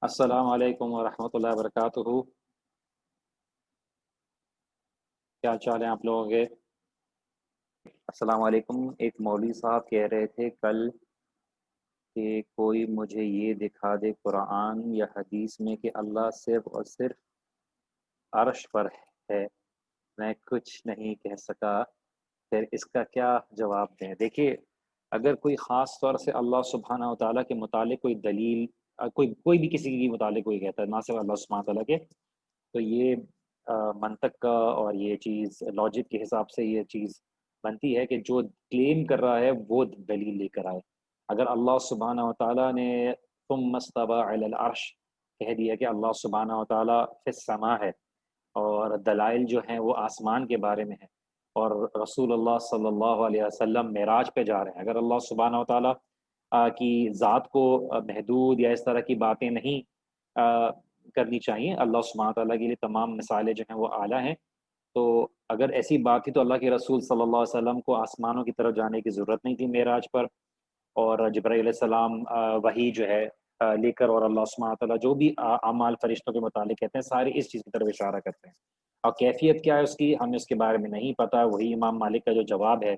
السلام علیکم ورحمۃ اللہ وبرکاتہ۔ کیا چال ہیں آپ لوگوں کے؟ السلام علیکم۔ ایک مولوی صاحب کہہ رہے تھے کل کہ کوئی مجھے یہ دکھا دے قرآن یا حدیث میں کہ اللہ صرف اور صرف عرش پر ہے، میں کچھ نہیں کہہ سکا، پھر اس کا کیا جواب دیں؟ دیکھیے، اگر کوئی خاص طور سے اللہ سبحانہ و تعالیٰ کے متعلق کوئی دلیل، کوئی بھی کسی کے متعلق کوئی کہتا ہے، نہ صرف اللہ سبحانہ و تعالیٰ کے، تو یہ منطق کا اور یہ چیز لاجک کے حساب سے یہ چیز بنتی ہے کہ جو کلیم کر رہا ہے وہ دلیل لے کر آئے۔ اگر اللہ سبحانہ و تعالیٰ نے ثم استوى علی العرش کہہ دیا کہ اللہ سبحانہ و تعالیٰ فی السماء ہے، اور دلائل جو ہیں وہ آسمان کے بارے میں ہیں، اور رسول اللہ صلی اللہ علیہ وسلم معراج پہ جا رہے ہیں، اگر اللہ سبحانہ و تعالیٰ کی ذات کو محدود یا اس طرح کی باتیں نہیں کرنی چاہیے، اللہ سبحانہ تعالیٰ کے لیے تمام مثالیں جو ہیں وہ اعلیٰ ہیں، تو اگر ایسی بات تھی تو اللہ کے رسول صلی اللہ علیہ وسلم کو آسمانوں کی طرف جانے کی ضرورت نہیں تھی معراج پر، اور جبرائیل علیہ السلام وحی جو ہے لے کر، اور اللہ سبحانہ تعالیٰ جو بھی اعمال فرشتوں کے متعلق کہتے ہیں سارے اس چیز کی طرف اشارہ کرتے ہیں، اور کیفیت کیا ہے اس کی ہمیں اس کے بارے میں نہیں پتہ۔ وہی امام مالک کا جو جواب ہے،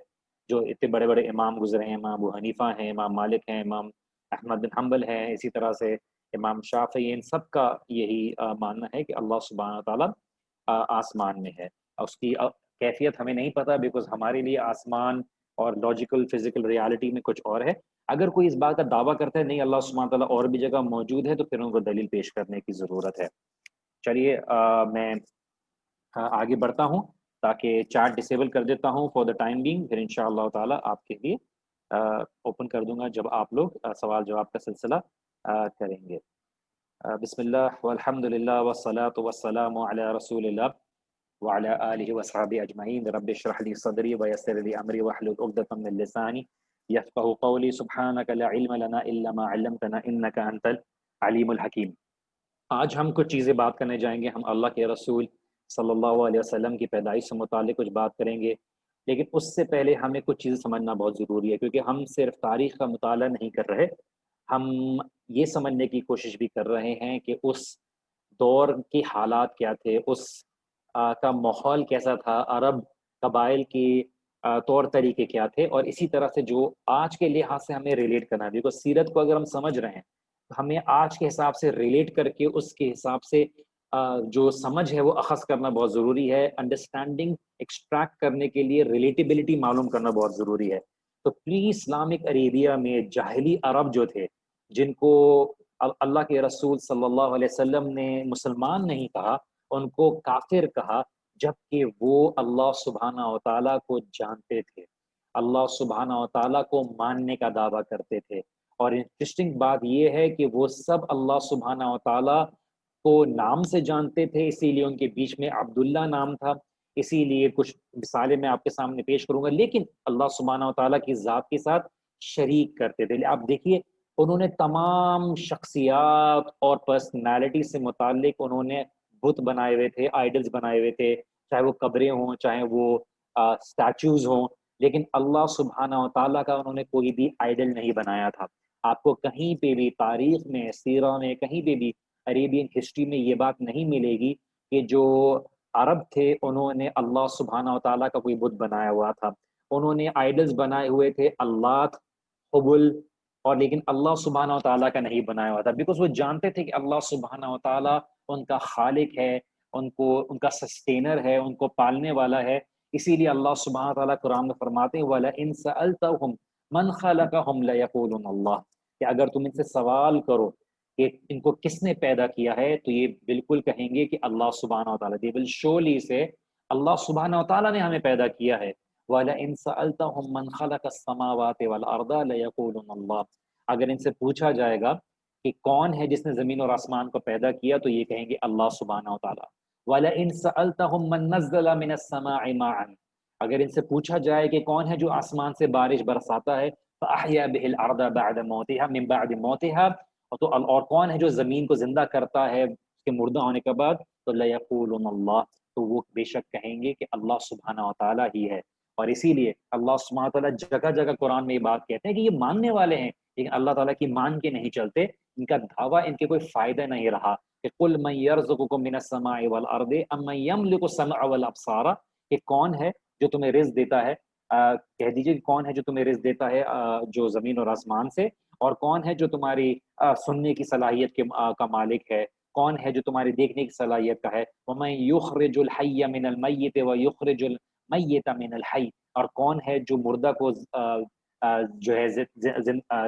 جو اتنے بڑے بڑے امام گزرے ہیں، امام ابو حنیفہ ہیں، امام مالک ہیں، امام احمد بن حنبل ہیں، اسی طرح سے امام شافعی، ان سب کا یہی ماننا ہے کہ اللہ سبحانہ تعالیٰ آسمان میں ہے۔ اس کی کیفیت ہمیں نہیں پتہ، بیکاز ہمارے لیے آسمان اور لاجیکل فزیکل ریالٹی میں کچھ اور ہے۔ اگر کوئی اس بات کا دعویٰ کرتا ہے نہیں اللہ سبحانہ تعالیٰ اور بھی جگہ موجود ہے، تو پھر ان کو دلیل پیش کرنے کی ضرورت ہے۔ چلیے میں آگے بڑھتا ہوں، تاکہ چارٹ ڈسیبل کر دیتا ہوں فار دا ٹائم بینگ، پھر انشاءاللہ تعالیٰ آپ کے لیے اوپن کر دوں گا جب آپ لوگ سوال جواب کا سلسلہ کریں گے۔ بسم اللہ والحمد للہ والصلاة والسلام علی رسول اللہ وعلی آلہ وصحبہ اجمعین۔ رب اشرح لی صدری ویسر لی امری واحلل عقدۃ من لسانی یفقہوا قولی۔ سبحانک لا علم لنا الا ما علمتنا انک انت العلیم الحکیم۔ آج ہم کچھ چیزیں بات کرنے جائیں گے، ہم اللہ کے رسول صلی اللہ علیہ وسلم کی پیدائش سے متعلق کچھ بات کریں گے، لیکن اس سے پہلے ہمیں کچھ چیزیں سمجھنا بہت ضروری ہے، کیونکہ ہم صرف تاریخ کا مطالعہ نہیں کر رہے، ہم یہ سمجھنے کی کوشش بھی کر رہے ہیں کہ اس دور کے حالات کیا تھے، اس کا ماحول کیسا تھا، عرب قبائل کی طور طریقے کیا تھے، اور اسی طرح سے جو آج کے لحاظ سے ہمیں ریلیٹ کرنا ہے، بیکاز سیرت کو اگر ہم سمجھ رہے ہیں تو ہمیں آج کے حساب سے ریلیٹ کر کے اس کے حساب سے جو سمجھ ہے وہ اخذ کرنا بہت ضروری ہے۔ انڈرسٹینڈنگ ایکسٹریکٹ کرنے کے لیے ریلیٹیبلٹی معلوم کرنا بہت ضروری ہے۔ تو پری اسلامک عربیہ میں جاہلی عرب جو تھے، جن کو اللہ کے رسول صلی اللہ علیہ وسلم نے مسلمان نہیں کہا، ان کو کافر کہا، جبکہ وہ اللہ سبحانہ و تعالیٰ کو جانتے تھے، اللہ سبحانہ و تعالیٰ کو ماننے کا دعویٰ کرتے تھے۔ اور انٹرسٹنگ بات یہ ہے کہ وہ سب اللہ سبحانہ و تعالیٰ کو نام سے جانتے تھے، اسی لیے ان کے بیچ میں عبداللہ نام تھا، اسی لیے کچھ مثالیں میں آپ کے سامنے پیش کروں گا، لیکن اللہ سبحانہ و تعالیٰ کی ذات کے ساتھ شریک کرتے تھے۔ آپ دیکھیے، انہوں نے تمام شخصیات اور پرسنالٹی سے متعلق انہوں نے بت بنائے ہوئے تھے، آئیڈلز بنائے ہوئے تھے، چاہے وہ قبریں ہوں، چاہے وہ سٹیچوز ہوں، لیکن اللہ سبحانہ و تعالیٰ کا انہوں نے کوئی بھی آئیڈل نہیں بنایا تھا۔ آپ کو کہیں پہ بھی تاریخ میں، سیرہ میں، کہیں پہ بھی عربین ہسٹری میں یہ بات نہیں ملے گی کہ جو عرب تھے انہوں نے اللہ سبحانہ و تعالیٰ کا کوئی بت بنایا ہوا تھا۔ انہوں نے آئیڈلز بنائے ہوئے تھے، اللات، حبل، اور لیکن اللہ سبحانہ و تعالیٰ کا نہیں بنایا ہوا تھا، بیکاز وہ جانتے تھے کہ اللہ سبحانہ و تعالیٰ ان کا خالق ہے، ان کا سسٹینر ہے، ان کو پالنے والا ہے۔ اسی لیے اللہ سبحانہ و تعالیٰ قرآن میں فرماتے ہیں وَلَئِن سَأَلْتَهُمْ مَنْ خَلَقَهُمْ لَيَقُولُنَ اللَّهُ، کہ اگر تم ان سے سوال کرو کہ ان کو کس نے پیدا کیا ہے، تو یہ بالکل کہیں گے کہ اللہ سبحانہ و تعالیٰ، they will surely say اللہ سبحانہ و تعالیٰ نے ہمیں پیدا کیا ہے۔ وَلَئِن سَأَلْتَهُمْ مَنْ خَلَقَ السَّمَاوَاتِ وَالْأَرْضَ لَيَقُولُنَ اللَّهُ، اگر ان سے پوچھا جائے گا کہ کون ہے جس نے زمین اور آسمان کو پیدا کیا، تو یہ کہیں گے اللہ سبحانہ و تعالیٰ۔ وَلَئِن سَأَلْتَهُمْ مَن نَّزَّلَ مِنَ السَّمَاءِ مَاءً، اگر ان سے پوچھا جائے کہ کون ہے جو آسمان سے بارش برساتا ہے، فَأَحْيَا بِهِ الْأَرْضَ بَعْدَ مَوْتِهَا مِن بَعْدِ مَوْتِهَا، اور کون ہے جو زمین کو زندہ کرتا ہے اس کے مردہ ہونے کے بعد، تو لَيَقُولُنَ اللَّهُ، تو وہ بے شک کہیں گے کہ اللہ سبحانہ و تعالیٰ ہی ہے۔ اور اسی لیے اللہ سبحانہ و تعالیٰ جگہ جگہ قرآن میں یہ بات کہتے ہیں کہ یہ ماننے والے ہیں لیکن اللہ تعالیٰ کی مان کے نہیں چلتے، ان کا دعویٰ ان کے کوئی فائدہ نہیں رہا کہ قل من یرزقکم من السماء والارض ام من یملک السمع والابصار، کہ کون ہے جو تمہیں رزق دیتا ہے، کہہ دیجئے کہ کون ہے جو تمہیں رزق دیتا ہے جو زمین اور آسمان سے، اور کون ہے جو تمہاری سننے کی صلاحیت کا مالک ہے، کون ہے جو تمہاری دیکھنے کی صلاحیت کا ہے، وَمَن يُخْرِجُ الْحَيَّ مِنَ الْمَيِّتِ وَيُخْرِجُ الْمَيِّتَ مِنَ الْحَيِّ، اور کون ہے جو مردہ کو جو ہے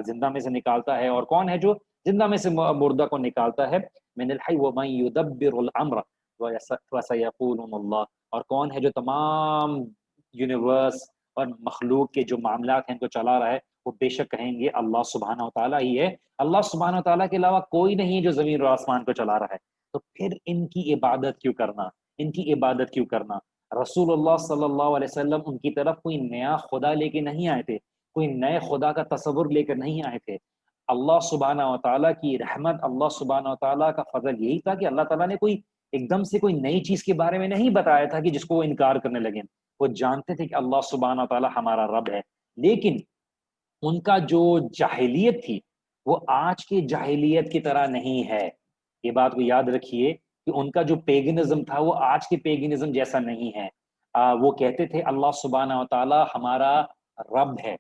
زندہ میں سے نکالتا ہے، اور کون ہے جو زندہ میں سے مردہ کو نکالتا ہے، من الحی ومن یدبر الامر وسیقولون اللہ، اور کون ہے جو تمام یونیورس اور مخلوق کے جو معاملات ہیں ان کو چلا رہا ہے، وہ بے شک کہیں گے اللہ سبحانہ و تعالیٰ ہی ہے، اللہ سبحانہ و تعالیٰ کے علاوہ کوئی نہیں جو زمین اور آسمان کو چلا رہا ہے۔ تو پھر ان کی عبادت کیوں کرنا، ان کی عبادت کیوں کرنا؟ رسول اللہ صلی اللہ علیہ وسلم ان کی طرف کوئی نیا خدا لے کے نہیں آئے تھے، کوئی نئے خدا کا تصور لے کر نہیں آئے تھے۔ اللہ سبحانہ و تعالیٰ کی رحمت، اللہ سبحانہ و تعالیٰ کا فضل یہی تھا کہ اللہ تعالیٰ نے کوئی ایک دم سے کوئی نئی چیز کے بارے میں نہیں بتایا تھا کہ جس کو وہ انکار کرنے لگے۔ وہ جانتے تھے کہ اللہ سبحانہ و تعالیٰ ہمارا رب ہے، لیکن ان کا جو جاہلیت تھی وہ آج کی جاہلیت کی طرح نہیں ہے۔ یہ بات کو یاد رکھیے کہ ان کا جو پیگنزم تھا وہ آج کے پیگنزم جیسا نہیں ہے۔ وہ کہتے تھے اللہ سبحانہ و تعالیٰ ہمارا رب ہے،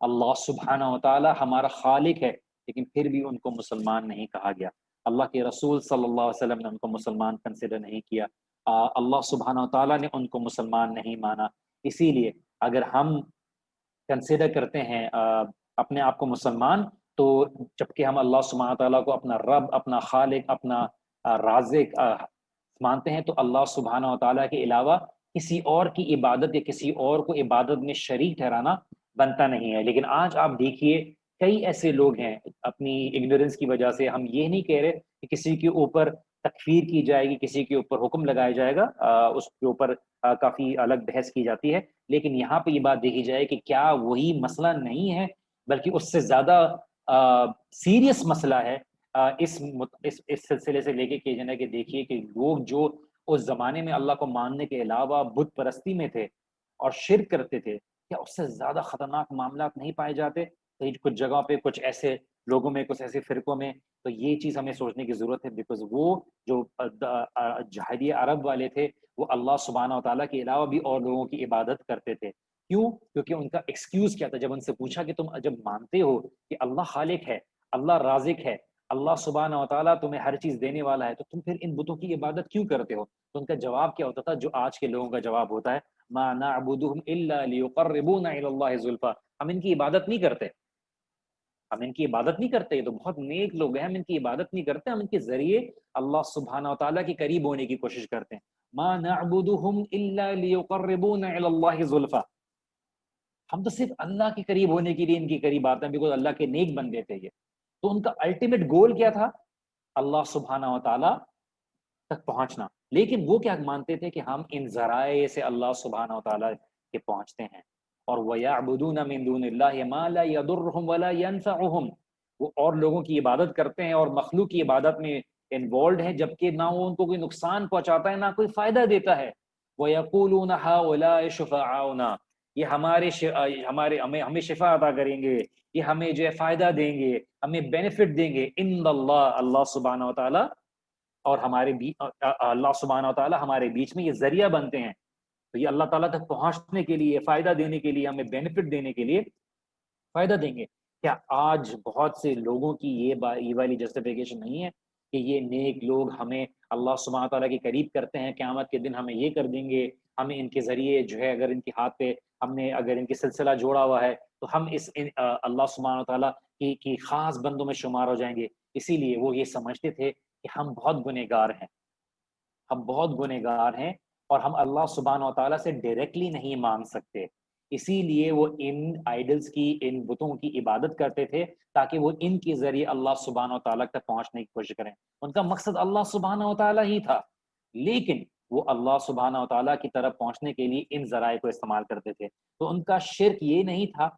اللہ سبحانہ و تعالیٰ ہمارا خالق ہے، لیکن پھر بھی ان کو مسلمان نہیں کہا گیا۔ اللہ کے رسول صلی اللہ علیہ وسلم نے ان کو مسلمان کنسیڈر نہیں کیا، اللہ سبحانہ و تعالیٰ نے ان کو مسلمان نہیں مانا۔ اسی لیے اگر ہم کنسیڈر کرتے ہیں اپنے آپ کو مسلمان، تو جبکہ ہم اللہ سبحانہ تعالیٰ کو اپنا رب، اپنا خالق، اپنا رازق مانتے ہیں، تو اللہ سبحانہ و تعالیٰ کے علاوہ کسی اور کی عبادت یا کسی اور کو عبادت میں شریک ٹھہرانا بنتا نہیں ہے۔ لیکن آج آپ دیکھیے کئی ایسے لوگ ہیں، اپنی اگنورنس کی وجہ سے، ہم یہ نہیں کہہ رہے کہ کسی کے اوپر تکفیر کی جائے گی، کسی کے اوپر حکم لگایا جائے گا، اس کے اوپر کافی الگ بحث کی جاتی ہے، لیکن یہاں پہ یہ بات دیکھی جائے کہ کیا وہی مسئلہ نہیں ہے، بلکہ اس سے زیادہ سیریس مسئلہ ہے اس سلسلے سے لے کے کہ جنہیں کہ دیکھیے کہ لوگ جو اس زمانے میں اللہ کو ماننے کے علاوہ بت پرستی میں تھے اور شرک کرتے تھے، کیا اس سے زیادہ خطرناک معاملات نہیں پائے جاتے؟ کچھ جگہوں پہ، کچھ ایسے لوگوں میں، کچھ ایسے فرقوں میں، تو یہ چیز ہمیں سوچنے کی ضرورت ہے، بیکاز وہ جو جاہلیہ عرب والے تھے وہ اللہ سبحانہ و تعالیٰ کے علاوہ بھی اور لوگوں کی عبادت کرتے تھے۔ کیوں؟ کیونکہ ان کا ایکسکیوز کیا تھا جب ان سے پوچھا کہ تم جب مانتے ہو کہ اللہ خالق ہے، اللہ رازق ہے، اللہ سبحانہ و تعالیٰ تمہیں ہر چیز دینے والا ہے، تو تم پھر ان بتوں کی عبادت کیوں کرتے ہو؟ تو ان کا جواب کیا ہوتا تھا جو آج کے لوگوں کا جواب ہوتا ہے، ما نعبدهم الا ليقربونا الى الله زلفا، ہم ان کی عبادت نہیں کرتے، ہم ان کی عبادت نہیں کرتے، یہ تو بہت نیک لوگ ہیں، ہم ان کی عبادت نہیں کرتے، ہم ان کے ذریعے اللہ سبحانہ و تعالیٰ کے قریب ہونے کی کوشش کرتے ہیں۔ ما نعبدهم الا ليقربونا الى الله زلفا، ہم تو صرف اللہ کے قریب ہونے کے لیے ان کے قریب آتے ہیں، بیکاز اللہ کے نیک بندے تھے یہ۔ تو ان کا الٹیمیٹ گول کیا تھا؟ اللہ سبحانہ و تعالیٰ تک پہنچنا۔ لیکن وہ کیا مانتے تھے کہ ہم ان ذرائع سے اللہ سبحانہ و تعالیٰ کے پہنچتے ہیں، اور وَيَعْبُدُونَ مِن دُونِ اللَّهِ مَا لَا يَضُرُّهُمْ وَلَا يَنفَعُهُمْ، وہ اور لوگوں کی عبادت کرتے ہیں اور مخلوق کی عبادت میں انوالوڈ ہیں، جبکہ نہ وہ ان کو کوئی نقصان پہنچاتا ہے نہ کوئی فائدہ دیتا ہے۔ وَيَقُولُونَ هَؤُلَاءِ شُفَعَاؤُنَا، یہ ہمیں شفا عطا کریں گے، یہ ہمیں جو ہے فائدہ دیں گے، ہمیں بینیفٹ دیں گے، ان اللہ، اللہ سبحانہ و تعالیٰ اور اللہ سبحانہ و تعالیٰ ہمارے بیچ میں یہ ذریعہ بنتے ہیں، تو یہ اللہ تعالیٰ تک پہنچنے کے لیے، فائدہ دینے کے لیے، ہمیں بینیفٹ دینے کے لیے فائدہ دیں گے۔ کیا آج بہت سے لوگوں کی یہ والی جسٹیفیکیشن نہیں ہے کہ یہ نیک لوگ ہمیں اللہ سبحانہ تعالیٰ کے قریب کرتے ہیں، قیامت کے دن ہمیں یہ کر دیں گے، ہمیں ان کے ذریعے جو ہے، اگر ان کے ہاتھ پہ ہم نے اگر ان کے سلسلہ جوڑا ہوا ہے تو ہم اللہ سبحانہ تعالیٰ کی خاص بندوں میں شمار ہو جائیں گے۔ اسی لیے وہ یہ سمجھتے تھے کہ ہم بہت گنہگار ہیں، ہم بہت گنہگار ہیں، اور ہم اللہ سبحانہ و تعالیٰ سے ڈائریکٹلی نہیں مانگ سکتے، اسی لیے وہ ان آئیڈلز کی، ان بتوں کی عبادت کرتے تھے تاکہ وہ ان کے ذریعے اللہ سبحانہ و تعالیٰ تک پہنچنے کی کوشش کریں۔ ان کا مقصد اللہ سبحانہ و تعالیٰ ہی تھا، لیکن وہ اللہ سبحانہ و تعالیٰ کی طرف پہنچنے کے لیے ان ذرائع کو استعمال کرتے تھے۔ تو ان کا شرک یہ نہیں تھا،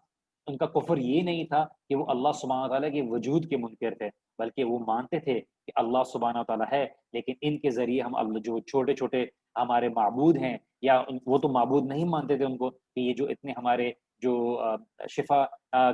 ان کا کفر یہ نہیں تھا کہ وہ اللہ سبحانہ و تعالیٰ کے وجود کے منکر تھے، بلکہ وہ مانتے تھے کہ اللہ سبحانہ و تعالیٰ ہے، لیکن ان کے ذریعے ہم اللہ جو چھوٹے چھوٹے ہمارے معبود ہیں، یا وہ تو معبود نہیں مانتے تھے ان کو کہ یہ جو اتنے ہمارے جو شفا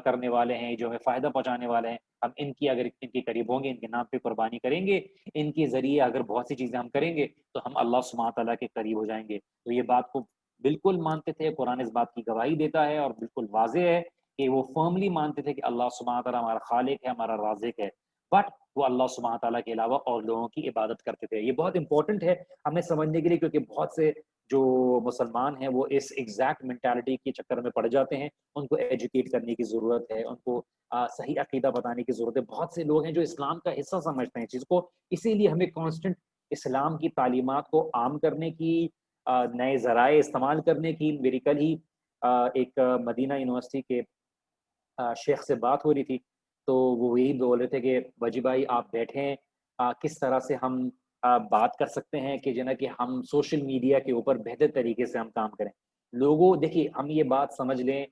کرنے والے ہیں، جو ہمیں فائدہ پہنچانے والے ہیں، ہم ان کی اگر ان کے قریب ہوں گے، ان کے نام پہ قربانی کریں گے، ان کے ذریعے اگر بہت سی چیزیں ہم کریں گے تو ہم اللہ سبحانہ تعالیٰ کے قریب ہو جائیں گے۔ تو یہ بات کو بالکل مانتے تھے، قرآن اس بات کی گواہی دیتا ہے اور بالکل واضح ہے کہ وہ فرملی مانتے تھے کہ اللہ سبحانہ تعالیٰ ہمارا خالق ہے، ہمارا رازق ہے، بٹ وہ اللہ سبحانہ تعالیٰ کے علاوہ اور لوگوں کی عبادت کرتے تھے۔ یہ بہت امپورٹنٹ ہے ہمیں سمجھنے کے لیے، کیونکہ بہت سے جو مسلمان ہیں وہ اس ایگزیکٹ مینٹالٹی کے چکر میں پڑ جاتے ہیں۔ ان کو ایجوکیٹ کرنے کی ضرورت ہے، ان کو صحیح عقیدہ بتانے کی ضرورت ہے۔ بہت سے لوگ ہیں جو اسلام کا حصہ سمجھتے ہیں چیز کو، اسی لیے ہمیں کانسٹنٹ اسلام کی تعلیمات کو عام کرنے کی، نئے ذرائع استعمال کرنے کی۔ میری کل ہی ایک مدینہ یونیورسٹی کے شیخ سے بات ہو رہی تھی، تو وہ یہی بول رہے تھے کہ وجی بھائی آپ بیٹھیں، کس طرح سے ہم بات کر سکتے ہیں کہ جنا کہ ہم سوشل میڈیا کے اوپر بہتر طریقے سے ہم کام کریں۔ لوگوں دیکھیے، ہم یہ بات سمجھ لیں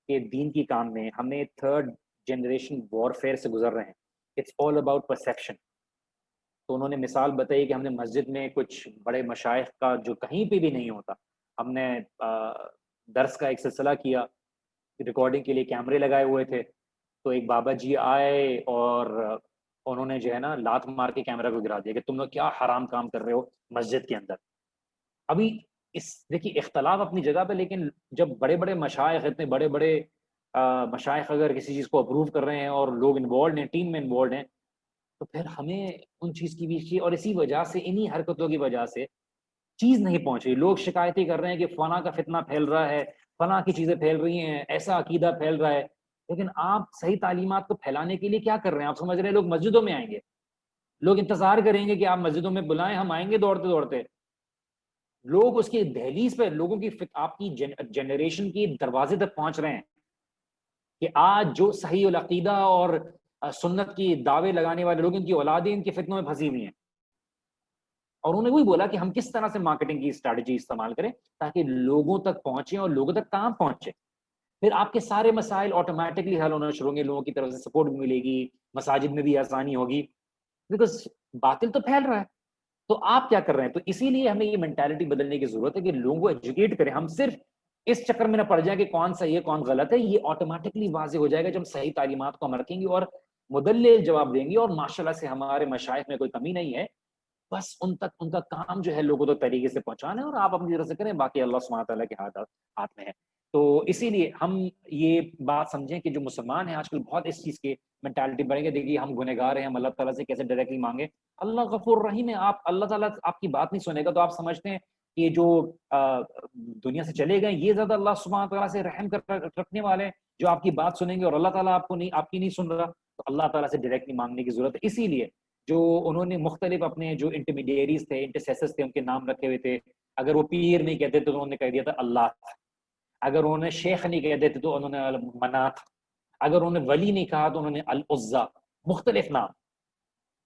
کہ دین کی کام میں ہمیں تھرڈ جنریشن وارفیئر سے گزر رہے ہیں۔ It's all about perception. تو انہوں نے مثال بتائی کہ ہم نے مسجد میں کچھ بڑے مشائخ کا جو کہیں پہ بھی نہیں ہوتا، ہم نے درس کا ایک سلسلہ کیا، ریکارڈنگ کے لیے کیمرے لگائے ہوئے تھے، تو ایک بابا جی آئے اور انہوں نے جو ہے نا لات مار کے کیمرہ کو گرا دیا کہ تم لوگ کیا حرام کام کر رہے ہو مسجد کے اندر۔ ابھی اس دیکھیے اختلاف اپنی جگہ پہ، لیکن جب بڑے بڑے مشائخ، اتنے بڑے بڑے مشائخ اگر کسی چیز کو اپروو کر رہے ہیں اور لوگ انوالوڈ ہیں، ٹیم میں انوالوڈ ہیں، تو پھر ہمیں ان چیز کی بھی، اور اسی وجہ سے انہی حرکتوں کی وجہ سے چیز نہیں پہنچ رہی۔ لوگ شکایتیں کر رہے ہیں کہ فلاں کا فتنہ پھیل رہا ہے، فلاں کی چیزیں پھیل رہی ہیں، ایسا عقیدہ پھیل رہا ہے، لیکن آپ صحیح تعلیمات کو پھیلانے کے لیے کیا کر رہے ہیں؟ آپ سمجھ رہے ہیں لوگ مسجدوں میں آئیں گے، لوگ انتظار کریں گے کہ آپ مسجدوں میں بلائیں، ہم آئیں گے دوڑتے دوڑتے۔ لوگ اس کی دہلیز پہ، لوگوں کی آپ کی جنریشن کی دروازے تک پہنچ رہے ہیں کہ آج جو صحیح العقیدہ اور سنت کی دعوے لگانے والے لوگ، ان کی اولادیں ان کے فتنوں میں پھنسی ہوئی ہیں۔ اور انہوں نے وہی بولا کہ ہم کس طرح سے مارکیٹنگ کی اسٹریٹجی استعمال کریں تاکہ لوگوں تک پہنچیں اور لوگوں تک کام پہنچے۔ پھر آپ کے سارے مسائل آٹومیٹکلی حل ہونا شروع ہوں گے، لوگوں کی طرف سے سپورٹ بھی ملے گی، مساجد میں بھی آسانی ہوگی، بیکاز باطل تو پھیل رہا ہے۔ تو آپ کیا کر رہے ہیں؟ تو اسی لیے ہمیں یہ مینٹالٹی بدلنے کی ضرورت ہے کہ لوگوں کو ایجوکیٹ کریں۔ ہم صرف اس چکر میں نہ پڑ جائیں کہ کون صحیح ہے کون غلط ہے، یہ آٹومیٹکلی واضح ہو جائے گا جب ہم صحیح تعلیمات کو ہم رکھیں گے اور مدلل جواب دیں گے۔ اور ماشاءاللہ سے ہمارے مشائخ میں کوئی کمی نہیں ہے، بس ان تک ان کا کام جو ہے لوگوں تک طریقے سے پہنچانا ہے، اور آپ اپنی طرف سے کریں، باقی اللہ سبحانہ تعالیٰ کے ہاتھ میں ہے۔ تو اسی لیے ہم یہ بات سمجھیں کہ جو مسلمان ہیں آج کل بہت اس چیز کی مینٹالٹی بڑھیں گے، دیکھیے ہم گنہگار ہیں، ہم اللہ تعالیٰ سے کیسے ڈائریکٹلی مانگیں۔ اللہ غفور رحیم ہے، آپ اللہ تعالیٰ آپ کی بات نہیں سنے گا تو آپ سمجھتے ہیں کہ جو دنیا سے چلے گئے یہ زیادہ اللہ سبحانہ تعالیٰ سے رحم رکھنے والے ہیں جو آپ کی بات سنیں گے، اور اللہ تعالیٰ آپ کو نہیں، آپ کی نہیں سن رہا، تو اللہ تعالیٰ سے ڈائریکٹلی مانگنے کی ضرورت ہے۔ اسی لیے جو انہوں نے مختلف اپنے جو انٹرمیڈیریز تھے، انٹرسیسرز تھے، ان کے نام رکھے ہوئے تھے۔ اگر وہ پیر نہیں کہتے تو انہوں نے کہہ دیا تھا اللہ، اگر انہوں نے شیخ نہیں کہہ دیتے تو انہوں نے منات، اگر انہوں نے ولی نہیں کہا تو انہوں نے العزا، مختلف نام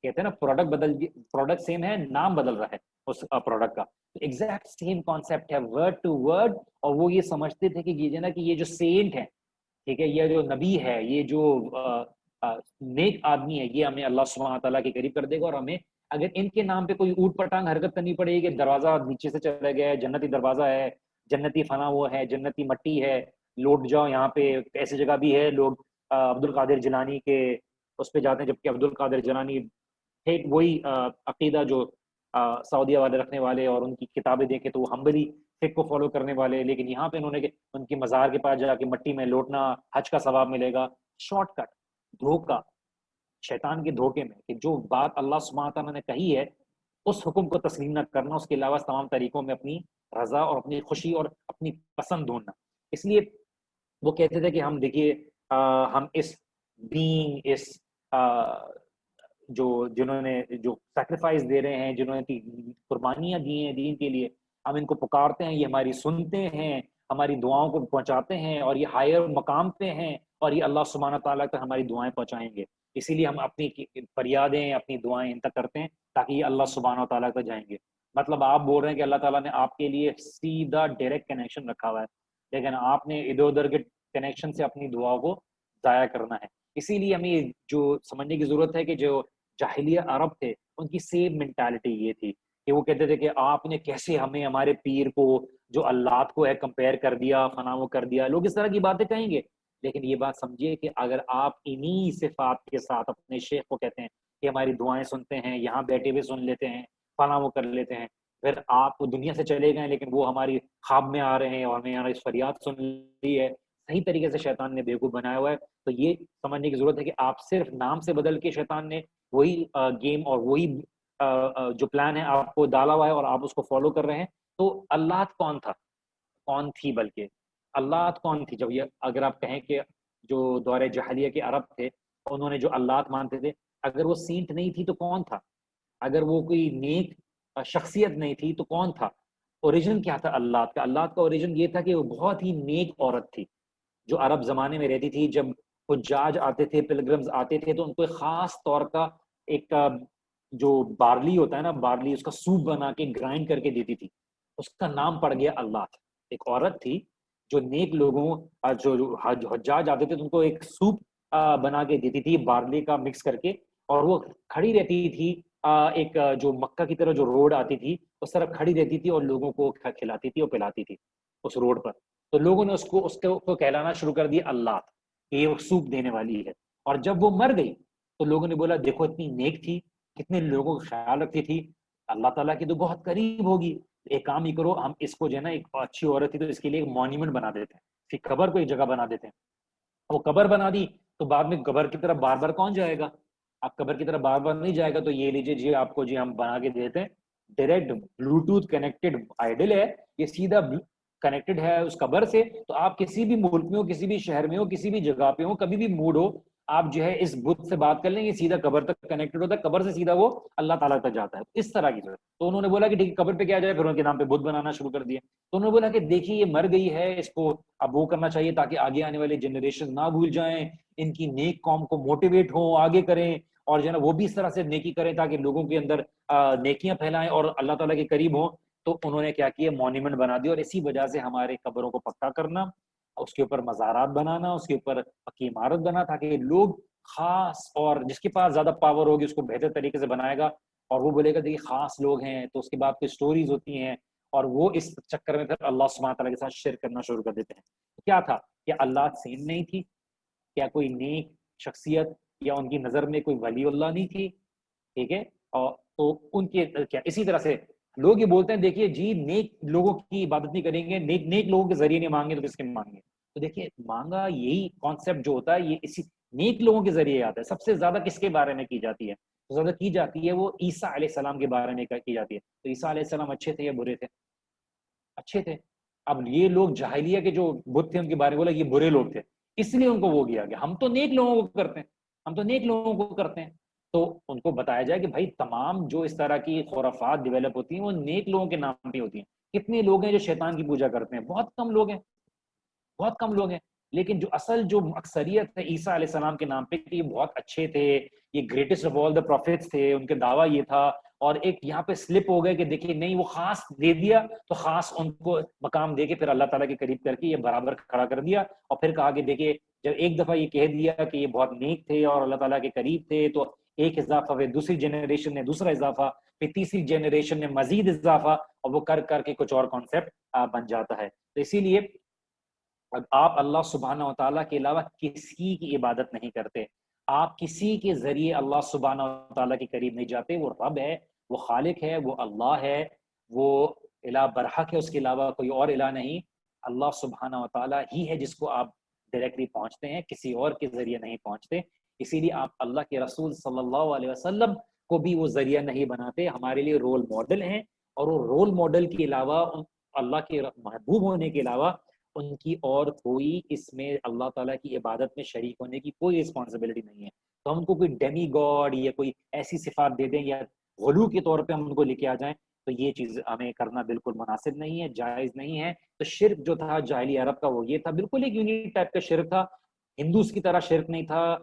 کہتے ہیں نا، پروڈکٹ بدل، پروڈکٹ سیم ہے، نام بدل رہا ہے اس پروڈکٹ کا، تو ایگزیکٹ سیم کانسیپٹ ہے، ورڈ ٹو ورڈ۔ اور وہ یہ سمجھتے تھے کہ یہ نا کہ یہ جو سینٹ ہے، ٹھیک ہے، یہ جو نبی ہے، یہ جو نیک آدمی ہے، یہ ہمیں اللہ سبحانہ تعالیٰ کے قریب کر دے گا۔ اور ہمیں اگر ان کے نام پہ کوئی اوٹ پٹانگ حرکت کرنی پڑے گی کہ دروازہ نیچے سے چلا گیا ہے، جنتی دروازہ ہے، جنتی فنا وہ ہے، جنتی مٹی ہے، لوٹ جاؤ یہاں پہ، ایسی جگہ بھی ہے لوگ عبد القادر جیلانی کے اس پہ جاتے ہیں، جبکہ عبد القادر جیلانی ٹھیک وہی عقیدہ جو سعودیہ والے رکھنے والے، اور ان کی کتابیں دیکھیں تو وہ ہمبلی فقہ کو فالو کرنے والے، لیکن یہاں پہ انہوں نے ان کی مزار کے پاس جا کے مٹی میں لوٹنا، حج کا ثواب ملے گا۔ شارٹ کٹ، دھوکہ، شیطان کے دھوکے میں کہ جو بات اللہ سبحانہ تعالیٰ نے کہی ہے اس حکم کو تسلیم نہ کرنا، اس کے علاوہ تمام طریقوں میں اپنی رضا اور اپنی خوشی اور اپنی پسند ڈھونڈنا۔ اس لیے وہ کہتے تھے کہ ہم دیکھیے ہم اس بینگ، اس جو جنہوں نے جو سیکریفائس دے رہے ہیں، جنہوں نے قربانیاں دی ہیں دین کے لیے، ہم ان کو پکارتے ہیں، یہ ہماری سنتے ہیں، ہماری دعاؤں کو پہنچاتے ہیں، اور یہ ہائر مقام پہ ہیں، اور یہ اللہ سبحانہ تعالیٰ تک ہماری دعائیں پہنچائیں گے۔ اسی لیے ہم اپنی فریادیں، اپنی دعائیں ان تک کرتے ہیں تاکہ یہ اللہ سبحانہ تعالیٰ تک جائیں گے۔ مطلب آپ بول رہے ہیں کہ اللہ تعالیٰ نے آپ کے لیے سیدھا ڈائریکٹ کنیکشن رکھا ہوا ہے، لیکن آپ نے ادھر ادھر کے کنیکشن سے اپنی دعا کو ضائع کرنا ہے۔ اسی لیے ہمیں جو سمجھنے کی ضرورت ہے کہ جو جاہلیہ عرب تھے ان کی سیم مینٹالٹی یہ تھی کہ وہ کہتے تھے کہ آپ نے کیسے ہمیں، ہمارے پیر کو جو اللہ کو ہے کمپیئر کر دیا، فنا وہ کر دیا، لوگ اس طرح کی باتیں کہیں گے. لیکن یہ بات سمجھیے کہ اگر آپ انہی صفات کے ساتھ اپنے شیخ کو کہتے ہیں کہ ہماری دعائیں سنتے ہیں، یہاں بیٹھے ہوئے سن لیتے ہیں، فنا وہ کر لیتے ہیں، پھر آپ دنیا سے چلے گئے لیکن وہ ہماری خواب میں آ رہے ہیں اور ہمیں اس فریاد سن لی ہے، صحیح طریقے سے شیطان نے بیوقوف بنایا ہوا ہے. تو یہ سمجھنے کی ضرورت ہے کہ آپ صرف نام سے بدل کے شیطان نے وہی گیم اور وہی جو پلان ہے آپ کو ڈالا ہوا ہے اور آپ اس کو فالو کر رہے ہیں. تو اللہ کون تھا، کون تھی، بلکہ اللہ کون تھی؟ جب یہ اگر آپ کہیں کہ جو دور جاہلیہ کے عرب تھے انہوں نے جو اللہ مانتے تھے، اگر وہ سینٹ نہیں تھی تو کون تھا؟ اگر وہ کوئی نیک شخصیت نہیں تھی تو کون تھا؟ اوریجن کیا تھا اللہ کا؟ اللہ کا اوریجن یہ تھا کہ وہ بہت ہی نیک عورت تھی جو عرب زمانے میں رہتی تھی. جب حجاج آتے تھے، پلگرمز آتے تھے، تو ان کو ایک خاص طور کا ایک جو بارلی ہوتا ہے نا، بارلی، اس کا سوپ بنا کے گرائنڈ کر کے دیتی تھی. اس کا نام پڑ گیا اللہ. ایک عورت تھی جو نیک لوگوں جو حجاج آتے تھے تو ان کو ایک سوپ بنا کے دیتی تھی بارلی کا مکس کر کے، اور وہ کھڑی رہتی تھی ایک جو مکہ کی طرف جو روڈ آتی تھی اس طرف کھڑی رہتی تھی اور لوگوں کو کھلاتی تھی اور پلاتی تھی اس روڈ پر. تو لوگوں نے اس کو کہلانا شروع کر دیا اللہ کہ یہ سوپ دینے والی ہے. اور جب وہ مر گئی تو لوگوں نے بولا دیکھو اتنی نیک تھی، کتنے لوگوں کا خیال رکھتی تھی، اللہ تعالیٰ کی تو بہت قریب ہوگی. ایک کام ہی کرو، ہم اس کو جو ہے نا، ایک اچھی عورت تھی تو اس کے لیے ایک مونیومنٹ بنا دیتے ہیں، پھر قبر کو ایک جگہ بنا دیتے ہیں. وہ قبر بنا دی تو بعد میں قبر کی طرف بار بار کون جائے گا؟ آپ قبر کی طرف بار بار نہیں جائے گا. تو یہ لیجیے جی، آپ کو جی ہم بنا کے دیتے ہیں ڈائریکٹ بلوٹوتھ کنیکٹڈ آئیڈل ہے، یہ سیدھا کنیکٹڈ ہے اس قبر سے. تو آپ کسی بھی ملک میں ہو، کسی بھی شہر میں ہو، کسی بھی جگہ پہ ہو، کبھی بھی موڈ ہو، آپ جو ہے اس بت سے بات کر لیں گے، سیدھا قبر تک کنیکٹڈ ہوتا ہے، قبر سے سیدھا وہ اللہ تعالیٰ تک جاتا ہے. اس طرح کی ضرورت. تو انہوں نے بولا کہ ٹھیک ہے قبر پہ کیا جائے، پھر ان کے نام پہ بت بنانا شروع کر دیا. تو انہوں نے بولا کہ دیکھیے یہ مر گئی ہے، اس کو اب وہ کرنا چاہیے تاکہ آگے آنے والے جنریشن نہ بھول جائیں، ان کی نیک قوم کو موٹیویٹ ہوں، آگے کریں، اور جو ہے نا وہ بھی اس طرح سے نیکی کریں تاکہ لوگوں کے اندر نیکیاں پھیلائیں اور اللہ تعالیٰ کے قریب ہوں. تو انہوں نے کیا کیا، مونیومنٹ بنا دیا. اور اسی وجہ سے ہمارے قبروں کو پکا کرنا، اس کے اوپر مزارات بنانا، اس کے اوپر پکی عمارت بنا، تاکہ لوگ خاص، اور جس کے پاس زیادہ پاور ہوگی اس کو بہتر طریقے سے بنائے گا اور وہ بولے گا دیکھیے خاص لوگ ہیں. تو اس کے بعد کوئی سٹوریز ہوتی ہیں اور وہ اس چکر میں پھر اللہ سبحانہ تعالیٰ کے ساتھ شرک کرنا شروع کر دیتے ہیں. کیا تھا؟ کیا اللہ سین نہیں تھی؟ کیا کوئی نیک شخصیت یا ان کی نظر میں کوئی ولی اللہ نہیں تھی؟ ٹھیک ہے. اور تو ان کے کیا اسی طرح سے لوگ یہ بولتے ہیں دیکھیے جی نیک لوگوں کی عبادت نہیں کریں گے، نیک لوگوں کے ذریعے نہیں مانگے تو کس کے مانگے؟ تو دیکھیے مانگا یہی کانسیپٹ جو ہوتا ہے یہ اسی نیک لوگوں کے ذریعے آتا ہے. سب سے زیادہ کس کے بارے میں کی جاتی ہے؟ زیادہ کی جاتی ہے وہ عیسیٰ علیہ السلام کے بارے میں کی جاتی ہے. تو عیسیٰ علیہ السلام اچھے تھے یا برے تھے؟ اچھے تھے. اب یہ لوگ جاہلیہ کے جو بت تھے ان کے بارے میں بولا یہ برے لوگ تھے، اس لیے ان کو وہ کیا گیا. ہم تو نیک لوگوں کو کرتے ہیں، ہم تو نیک لوگوں کو کرتے ہیں. تو ان کو بتایا جائے کہ بھائی تمام جو اس طرح کی خرافات ڈیولپ ہوتی ہیں وہ نیک لوگوں کے نام پہ ہوتی ہیں. کتنے لوگ ہیں جو شیطان کی پوجا کرتے ہیں؟ بہت کم لوگ ہیں، بہت کم لوگ ہیں. لیکن جو اصل جو اکثریت ہے عیسیٰ علیہ السلام کے نام پہ کہ یہ بہت اچھے تھے، یہ greatest of all the prophets تھے، ان کے دعویٰ یہ تھا. اور ایک یہاں پہ سلپ ہو گئے کہ دیکھیے نہیں وہ خاص دے دیا تو خاص ان کو مقام دے کے پھر اللہ تعالیٰ کے قریب کر کے یہ برابر کھڑا کر دیا. اور پھر کہا کہ دیکھیے جب ایک دفعہ یہ کہہ دیا کہ یہ بہت نیک تھے اور اللہ تعالیٰ کے قریب تھے تو ایک اضافہ، پھر دوسری جنریشن نے دوسرا اضافہ، پھر تیسری جنریشن نے مزید اضافہ، اور وہ کر کر کے کچھ اور کانسیپٹ بن جاتا ہے. تو اسی لیے آپ اللہ سبحانہ و تعالیٰ کے علاوہ کسی کی عبادت نہیں کرتے. آپ کسی کے ذریعے اللہ سبحانہ و تعالیٰ کے قریب نہیں جاتے. وہ رب ہے، وہ خالق ہے، وہ اللہ ہے، وہ الہ برحق ہے، اس کے علاوہ کوئی اور الہ نہیں. اللہ سبحانہ و تعالیٰ ہی ہے جس کو آپ ڈائریکٹلی پہنچتے ہیں، کسی اور کے ذریعے نہیں پہنچتے. اسی لیے آپ اللہ کے رسول صلی اللہ علیہ وسلم کو بھی وہ ذریعہ نہیں بناتے، ہمارے لیے رول ماڈل ہیں. اور وہ رول ماڈل کے علاوہ، اللہ کے محبوب ہونے کے علاوہ ان کی اور کوئی اس میں اللہ تعالیٰ کی عبادت میں شریک ہونے کی کوئی رسپانسبلٹی نہیں ہے. تو ہم کو کوئی ڈیمی گاڈ یا کوئی ایسی صفات دے دیں یا غلو کے طور پہ ہم ان کو لے کے آ جائیں تو یہ چیز ہمیں کرنا بالکل مناسب نہیں ہے، جائز نہیں ہے. تو شرک جو تھا جاہلی عرب کا وہ یہ تھا، بالکل ایک یونیک ٹائپ کا شرک تھا. ہندوز کی طرح شرک نہیں تھا،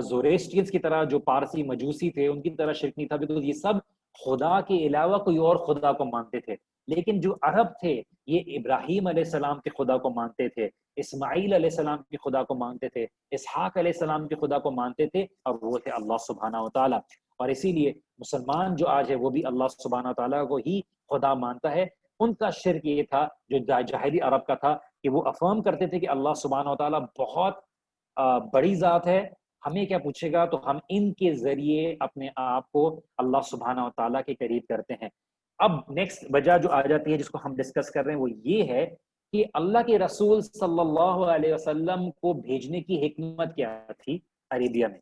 زوریسٹرینز کی طرح جو پارسی مجوسی تھے ان کی طرح شرک نہیں تھا، بالکل یہ سب خدا کے علاوہ کوئی اور خدا کو مانتے تھے. لیکن جو عرب تھے یہ ابراہیم علیہ السلام کے خدا کو مانتے تھے، اسماعیل علیہ السلام کے خدا کو مانتے تھے، اسحاق علیہ السلام کے خدا کو مانتے تھے، اور وہ تھے اللہ سبحانہ و تعالیٰ. اور اسی لیے مسلمان جو آج ہے وہ بھی اللہ سبحانہ و تعالیٰ کو ہی خدا مانتا ہے. ان کا شرک یہ تھا جو جاہلی عرب کا تھا کہ وہ افرم کرتے تھے کہ اللہ سبحانہ و تعالیٰ بہت بڑی ذات ہے، ہمیں کیا پوچھے گا، تو ہم ان کے ذریعے اپنے آپ کو اللہ سبحانہ و تعالیٰ کے قریب کرتے ہیں۔ اب نیکسٹ وجہ جو آ جاتی ہے جس کو ہم ڈسکس کر رہے ہیں وہ یہ ہے کہ اللہ کے رسول صلی اللہ علیہ وسلم کو بھیجنے کی حکمت کیا تھی عربیہ میں،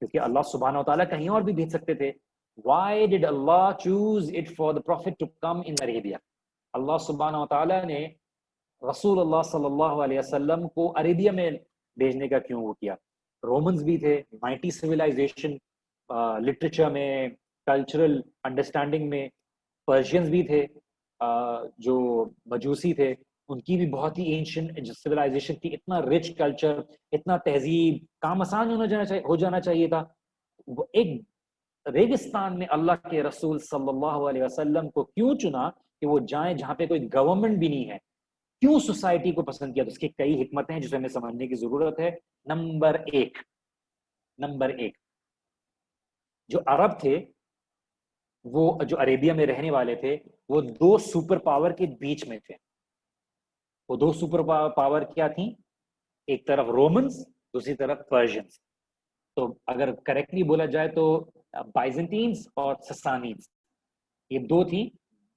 کیونکہ اللہ سبحانہ و تعالیٰ کہیں اور بھی بھیج سکتے تھے۔ Why did Allah choose it for the prophet to come in Arabia؟ اللہ سبحانہ و تعالیٰ نے رسول اللہ صلی اللہ علیہ وسلم کو عربیہ میں بھیجنے کا کیوں وہ کیا؟ رومنز بھی تھے، مائٹی سویلائزیشن، لٹریچر میں، کلچرل انڈرسٹینڈنگ میں، پرشینز بھی تھے، جو مجوسی تھے، ان کی بھی بہت ہی اینشنٹ سویلائزیشن تھی، اتنا رچ کلچر، اتنا تہذیب، کام آسان ہو جانا چاہیے تھا۔ وہ ایک ریگستان میں اللہ کے رسول صلی اللہ علیہ وسلم کو کیوں چنا کہ وہ جائیں جہاں پہ کوئی گورنمنٹ بھی نہیں ہے؟ کیوں سوسائٹی کو پسند کیا؟ تو اس کی کئی حکمتیں ہیں جسے ہمیں سمجھنے کی ضرورت ہے۔ نمبر ایک، جو عرب تھے، وہ جو عربیہ میں رہنے والے تھے، وہ دو سپر پاور کے بیچ میں تھے۔ وہ دو سپر پاور کیا تھیں؟ ایک طرف رومنز، دوسری طرف پرشینز۔ تو اگر کریکٹلی بولا جائے تو بائزنٹینز اور سسانیدز، یہ دو تھی،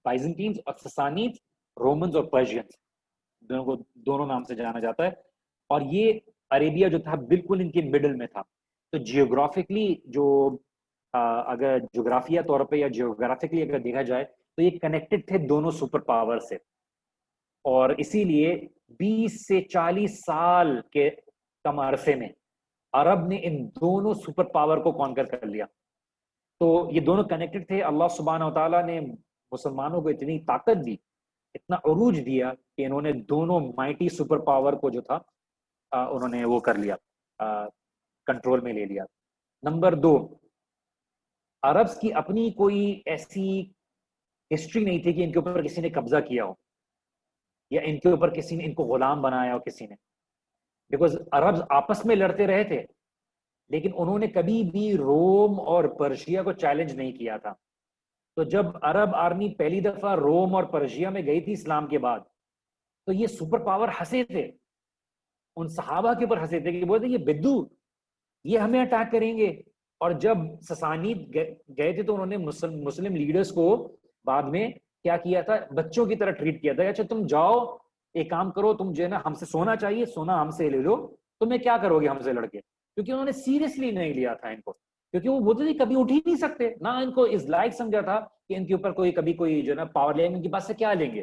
بائزنٹینز اور سسانیدز، رومنز اور پرشینز، دونوں کو دونوں نام سے جانا جاتا ہے۔ اور یہ عربیہ جو تھا بالکل ان کے مڈل میں تھا۔ تو جیوگرافکلی جو اگر جغرافیہ طور پہ یا جیوگرافکلی اگر دیکھا جائے تو یہ کنیکٹڈ تھے دونوں سپر پاور سے، اور اسی لیے 20 سے 40 سال کے کم عرصے میں عرب نے ان دونوں سپر پاور کو کانکر کر لیا۔ تو یہ دونوں کنیکٹڈ تھے۔ اللہ سبحانہ و تعالیٰ نے مسلمانوں کو اتنی طاقت دی، اتنا عروج دیا کہ انہوں نے دونوں مائٹی سپر پاور کو جو تھا انہوں نے وہ کر لیا، کنٹرول میں لے لیا۔ نمبر 2، عربز کی اپنی کوئی ایسی ہسٹری نہیں تھی کہ ان کے اوپر کسی نے قبضہ کیا ہو، یا ان کے اوپر کسی نے ان کو غلام بنایا ہو کسی نے، بیکاز عربز آپس میں لڑتے رہے تھے، لیکن انہوں نے کبھی بھی روم اور پرشیا کو چیلنج نہیں کیا تھا۔ تو جب عرب آرمی پہلی دفعہ روم اور پرشیا میں گئی تھی اسلام کے بعد، تو یہ سپر پاور ہنسے تھے، ان صحابہ کے اوپر ہنسے تھے کہ بولتے یہ بدو، یہ ہمیں اٹیک کریں گے۔ اور جب سسانید گئے تھے تو انہوں نے مسلم لیڈرز کو بعد میں کیا کیا تھا؟ بچوں کی طرح ٹریٹ کیا تھا۔ اچھا تم جاؤ ایک کام کرو، تم جو ہے نا ہم سے سونا چاہیے، سونا ہم سے لے لو، تمہیں کیا کرو گے ہم سے لڑ کے؟ کیونکہ انہوں نے سیریسلی نہیں لیا تھا ان کو، کیونکہ وہ بولتے تھے کبھی اٹھ ہی نہیں سکتے، نہ ان کو اس لائق سمجھا تھا کہ ان کے اوپر کبھی کوئی جو ہے نا پاور لیں گے۔ ان کے پاس سے کیا لیں گے؟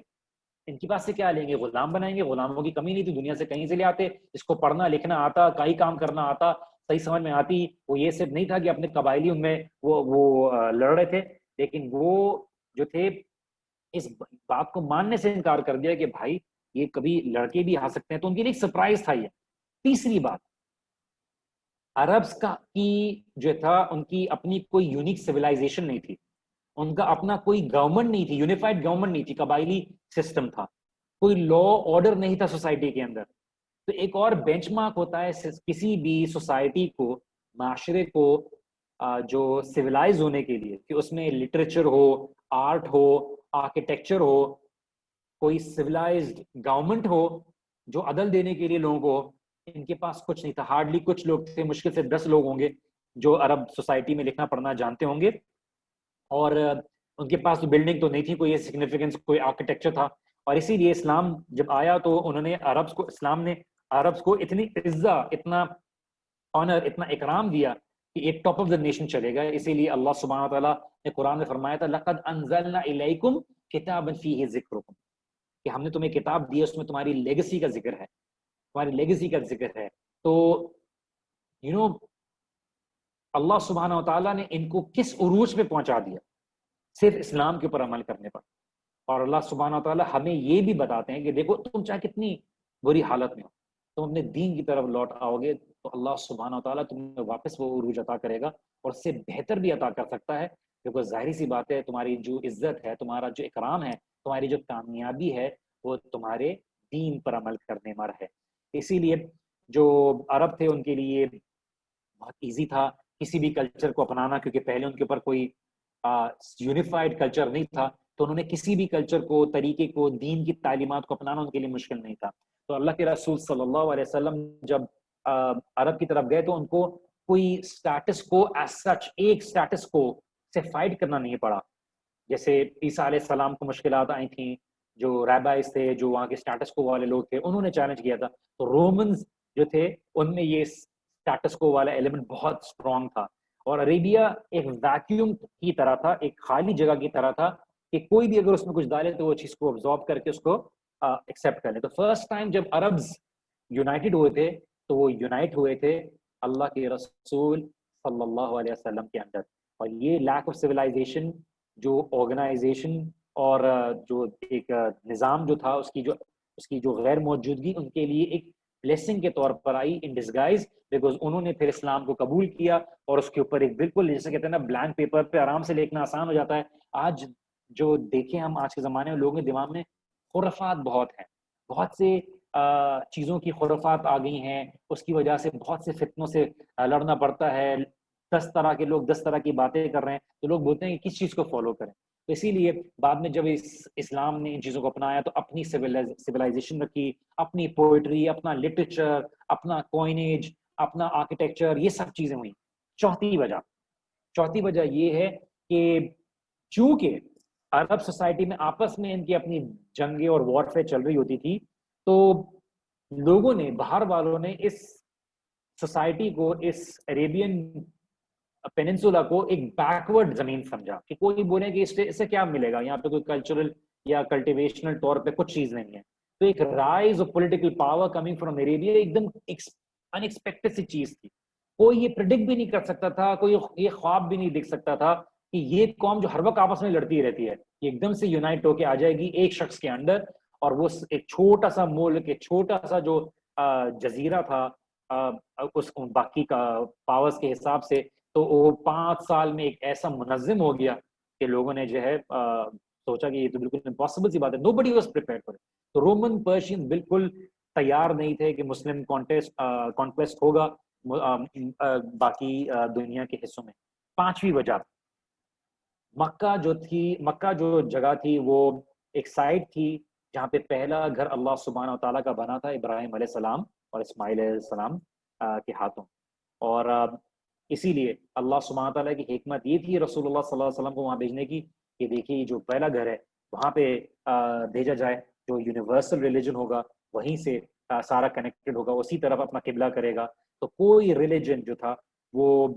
ان کے پاس سے کیا لیں گے؟ غلام بنائیں گے؟ غلاموں کی کمی نہیں تھی، دنیا سے کہیں سے لے آتے، اس کو پڑھنا لکھنا آتا، کئی کام کرنا آتا، صحیح سمجھ میں آتی۔ وہ یہ صرف نہیں تھا کہ اپنے قبائلی ان میں وہ لڑ رہے تھے، لیکن وہ جو تھے اس بات کو ماننے سے انکار کر دیا کہ بھائی یہ کبھی لڑکے بھی آ سکتے ہیں، تو ان کے لیے ایک سرپرائز تھا یہ۔ تیسری بات، عربز کی جو تھا ان کی اپنی کوئی یونیک سویلائزیشن نہیں تھی، ان کا اپنا کوئی گورنمنٹ نہیں تھی، یونیفائڈ گورنمنٹ نہیں تھی، قبائلی سسٹم تھا، کوئی لا آرڈر نہیں تھا سوسائٹی کے اندر۔ تو ایک اور بینچ مارک ہوتا ہے کسی بھی سوسائٹی کو، معاشرے کو جو سویلائز ہونے کے لیے، کہ اس میں لٹریچر ہو، آرٹ ہو، آرکیٹیکچر ہو، کوئی سویلائزڈ گورنمنٹ ہو جو عدل دینے کے لیے لوگوں کو۔ ان کے پاس کچھ نہیں تھا، ہارڈلی کچھ لوگ تھے، مشکل سے 10 لوگ ہوں گے جو عرب سوسائٹی میں لکھنا پڑھنا جانتے ہوں گے، اور ان کے پاس بلڈنگ تو نہیں تھی کوئی سگنیفیکنس، کوئی آرکیٹیکچر تھا۔ اور اسی لیے اسلام جب آیا تو انہوں نے اسلام نے عربز کو اتنی عزت، اتنا آنر، اتنا اکرام دیا کہ ایک ٹاپ آف دا نیشن چلے گا۔ اسی لیے اللہ سبحانہ وتعالیٰ نے قرآن میں فرمایا تھا لَقَدْ أَنزَلْنَا إِلَيْكُمْ كِتَابًا فِيهِ ذِكْرُكُمْ، کہ ہم نے تمہیں کتاب دی، اس میں تمہاری لیگسی کا ذکر ہے، تمہاری لیگسی کا ذکر ہے۔ تو اللہ سبحانہ وتعالیٰ نے ان کو کس عروج پہ پہنچا دیا؟ صرف اسلام کے اوپر عمل کرنے پر۔ اور اللہ سبحانہ وتعالیٰ ہمیں یہ بھی بتاتے ہیں کہ دیکھو تم چاہے کتنی بری حالت میں ہو، تم اپنے دین کی طرف لوٹ آؤ گے تو اللہ سبحانہ وتعالیٰ تمہیں واپس وہ عروج عطا کرے گا، اور اس سے بہتر بھی عطا کر سکتا ہے، کیونکہ ظاہری سی بات ہے تمہاری جو عزت ہے، تمہارا جو اکرام ہے، تمہاری جو کامیابی ہے، وہ تمہارے دین پر عمل کرنے میں ہے۔ اسی لیے جو عرب تھے ان کے لیے بہت ایزی تھا کسی بھی کلچر کو اپنانا، کیونکہ پہلے ان کے اوپر کوئی یونیفائڈ کلچر نہیں تھا۔ تو انہوں نے کسی بھی کلچر کو، طریقے کو، دین کی تعلیمات کو اپنانا ان کے لیے مشکل نہیں تھا. تو اللہ کے رسول صلی اللہ علیہ وسلم جب عرب کی طرف گئے تو ان کو کوئی سٹیٹس کو ایز سچ، ایک سٹیٹس کو سے فائٹ کرنا نہیں پڑا. جیسے عیسیٰ علیہ السلام کو مشکلات آئی تھیں، جو ریبائز تھے، جو وہاں کے سٹیٹس کو والے لوگ تھے، انہوں نے چیلنج کیا تھا. تو رومنز جو تھے ان میں یہ سٹیٹس کو والا ایلیمنٹ بہت اسٹرانگ تھا. اور عربیہ ایک ویکیوم کی طرح تھا، ایک خالی جگہ کی طرح تھا کہ کوئی بھی اگر اس میں کچھ ڈالے تو وہ چیز کو ابزارب کر کے اس کو ایکسیپٹ کر لے. تو فرسٹ ٹائم جب عربز یونائٹڈ ہوئے تھے تو وہ یونائٹ ہوئے تھے اللہ کے رسول صلی اللہ علیہ وسلم کے اندر. اور یہ لیک آف سویلائزیشن، جو آرگنائزیشن اور جو ایک نظام جو تھا، اس کی جو غیر موجودگی ان کے لیے ایک بلیسنگ کے طور پر آئی ان ڈسگائز، بیکاز انہوں نے پھر اسلام کو قبول کیا اور اس کے اوپر ایک بالکل جیسے کہتے ہیں نا بلینک پیپر پہ آرام سے لکھنا آسان ہو جاتا ہے. آج جو دیکھیں ہم آج کے زمانے میں لوگوں کے دماغ میں خرافات بہت ہیں، بہت سے چیزوں کی خرافات آ گئی ہیں، اس کی وجہ سے بہت سے فتنوں سے لڑنا پڑتا ہے. 10 طرح کے لوگ 10 طرح کی باتیں کر رہے ہیں تو لوگ بولتے ہیں کہ کس چیز کو فالو کریں. تو اسی لیے بعد میں جب اسلام نے ان چیزوں کو اپنایا تو اپنی سویلائزیشن رکھی، اپنی پوئٹری، اپنا لٹریچر، اپنا کوئنیج، اپنا آرکیٹیکچر، یہ سب چیزیں ہوئیں. چوتھی وجہ یہ ہے کہ چونکہ عرب سوسائٹی میں آپس میں ان کی اپنی جنگیں اور وارفیئر چل رہی ہوتی تھی، تو لوگوں نے، باہر والوں نے اس سوسائٹی کو، اس عربین پیننسولا کو ایک بیکورڈ زمین سمجھا کہ کوئی بولے کہ اس سے کیا ملے گا، یہاں پہ کوئی کلچرل یا کلٹیویشنل طور پہ کچھ چیز نہیں ہے. تو ایک rise of political power coming from Arabia ایک دم ان ایکسپیکٹڈ سی چیز تھی. کوئی یہ پریڈکٹ بھی نہیں کر سکتا تھا، کوئی یہ خواب بھی نہیں دیکھ سکتا تھا کہ یہ قوم جو ہر وقت آپس میں لڑتی رہتی ہے یہ ایک دم سے یونائٹ ہو کے آ جائے گی ایک شخص کے انڈر. اور وہ ایک چھوٹا سا ملک، ایک چھوٹا سا جو جزیرہ تھا اس باقی کا پاورز کے حساب سے، تو وہ 5 سال میں ایک ایسا منظم ہو گیا کہ لوگوں نے جو ہے سوچا کہ یہ تو بالکل امپاسبل سی بات ہے. نو بڈی واز پریپیئرڈ فار اٹ. تو رومن پرشین بالکل تیار نہیں تھے کہ مسلم کانکویسٹ ہوگا باقی دنیا کے حصوں میں. 5ویں وجہ، مکہ جو جگہ تھی وہ ایک سائٹ تھی جہاں پہ پہلا گھر اللہ سبحانہ و تعالیٰ کا بنا تھا ابراہیم علیہ السلام اور اسماعیل علیہ السلام کے ہاتھوں. اور اسی لیے اللہ سبحانہ تعالیٰ کی حکمت یہ تھی رسول اللہ صلی اللہ علیہ وسلم کو وہاں بھیجنے کی کہ دیکھیے جو پہلا گھر ہے وہاں پہ بھیجا جائے، جو یونیورسل ریلیجن ہوگا وہیں سے سارا کنیکٹڈ ہوگا، اسی طرف اپنا قبلہ کرے گا. تو کوئی ریلیجن جو تھا وہ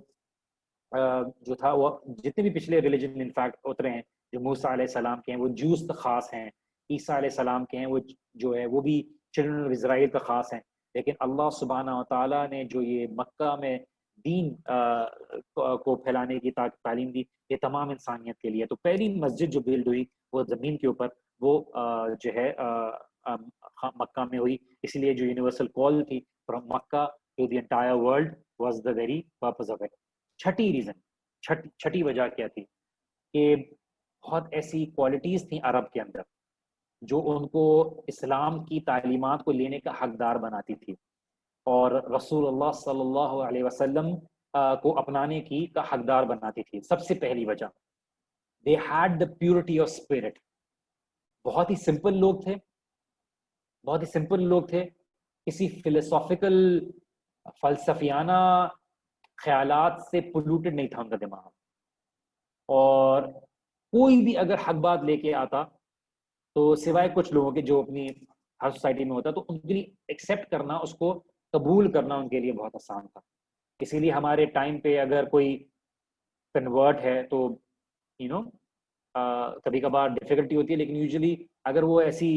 جتنے بھی پچھلے ریلیجن انفیکٹ اترے ہیں، جو موسیٰ علیہ السلام کے ہیں وہ جوز کا خاص ہیں، عیسیٰ علیہ السلام کے ہیں وہ جو ہے وہ بھی چلڈرن آف اسرائیل کا خاص ہیں. لیکن اللہ سبحانہ و تعالیٰ نے جو یہ مکہ میں دین کو پھیلانے کی تعلیم دی، یہ تمام انسانیت کے لیے. تو پہلی مسجد جو بلڈ ہوئی وہ زمین کے اوپر، وہ جو ہے مکہ میں ہوئی. اس لیے جو یونیورسل کال تھی from Mecca to the entire world was the very purpose of it. چھٹی وجہ کیا تھی کہ بہت ایسی کوالٹیز تھیں عرب کے اندر جو ان کو اسلام کی تعلیمات کو لینے کا حقدار بناتی تھی اور رسول اللہ صلی اللہ علیہ وسلم کو اپنانے کی کا حقدار بناتی تھی. سب سے پہلی وجہ، they had the purity of spirit. بہت ہی سمپل لوگ تھے، کسی فلسافیکل فلسفیانہ خیالات سے پولوٹڈ نہیں تھا ان کا دماغ. اور کوئی بھی اگر حق بات لے کے آتا تو سوائے کچھ لوگوں کے جو اپنی ہر سوسائٹی میں ہوتا، تو ان کے لیے ایکسیپٹ کرنا، اس کو قبول کرنا ان کے لیے بہت آسان تھا. اسی لیے ہمارے ٹائم پہ اگر کوئی کنورٹ ہے تو کبھی کبھار ڈیفیکلٹی ہوتی ہے، لیکن یوزلی اگر وہ ایسی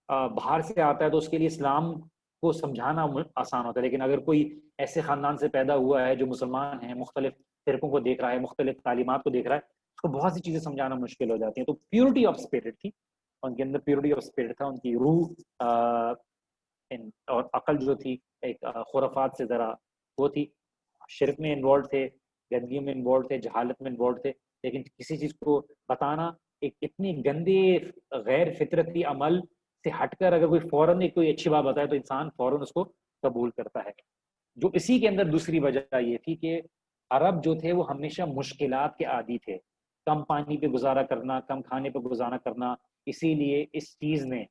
باہر سے آتا ہے تو اس کے لیے اسلام کو سمجھانا آسان ہوتا ہے. لیکن اگر کوئی ایسے خاندان سے پیدا ہوا ہے جو مسلمان ہیں، مختلف فرقوں کو دیکھ رہا ہے، مختلف تعلیمات کو دیکھ رہا ہے، اس کو بہت سی چیزیں سمجھانا مشکل ہو جاتی ہیں. تو پیورٹی آف اسپرٹ تھی ان کے اندر، پیورٹی آف اسپرٹ تھا، ان کی روح اور عقل جو تھی ایک خرافات سے ذرا وہ تھی. شرک میں انوالو تھے، گندگیوں میں انوالو تھے، جہالت میں انوالو تھے، لیکن کسی چیز کو بتانا ایک اتنی گندے غیر فطرتی عمل سے ہٹ کر اگر کوئی فوراً ایک کوئی اچھی بات بتائے تو انسان فوراً اس کو قبول کرتا ہے. جو اسی کے اندر دوسری وجہ یہ تھی کہ عرب جو تھے وہ ہمیشہ مشکلات کے عادی تھے. کم پانی پہ گزارا کرنا، کم کھانے پہ گزارا کرنا، اسی لیے اس چیز نے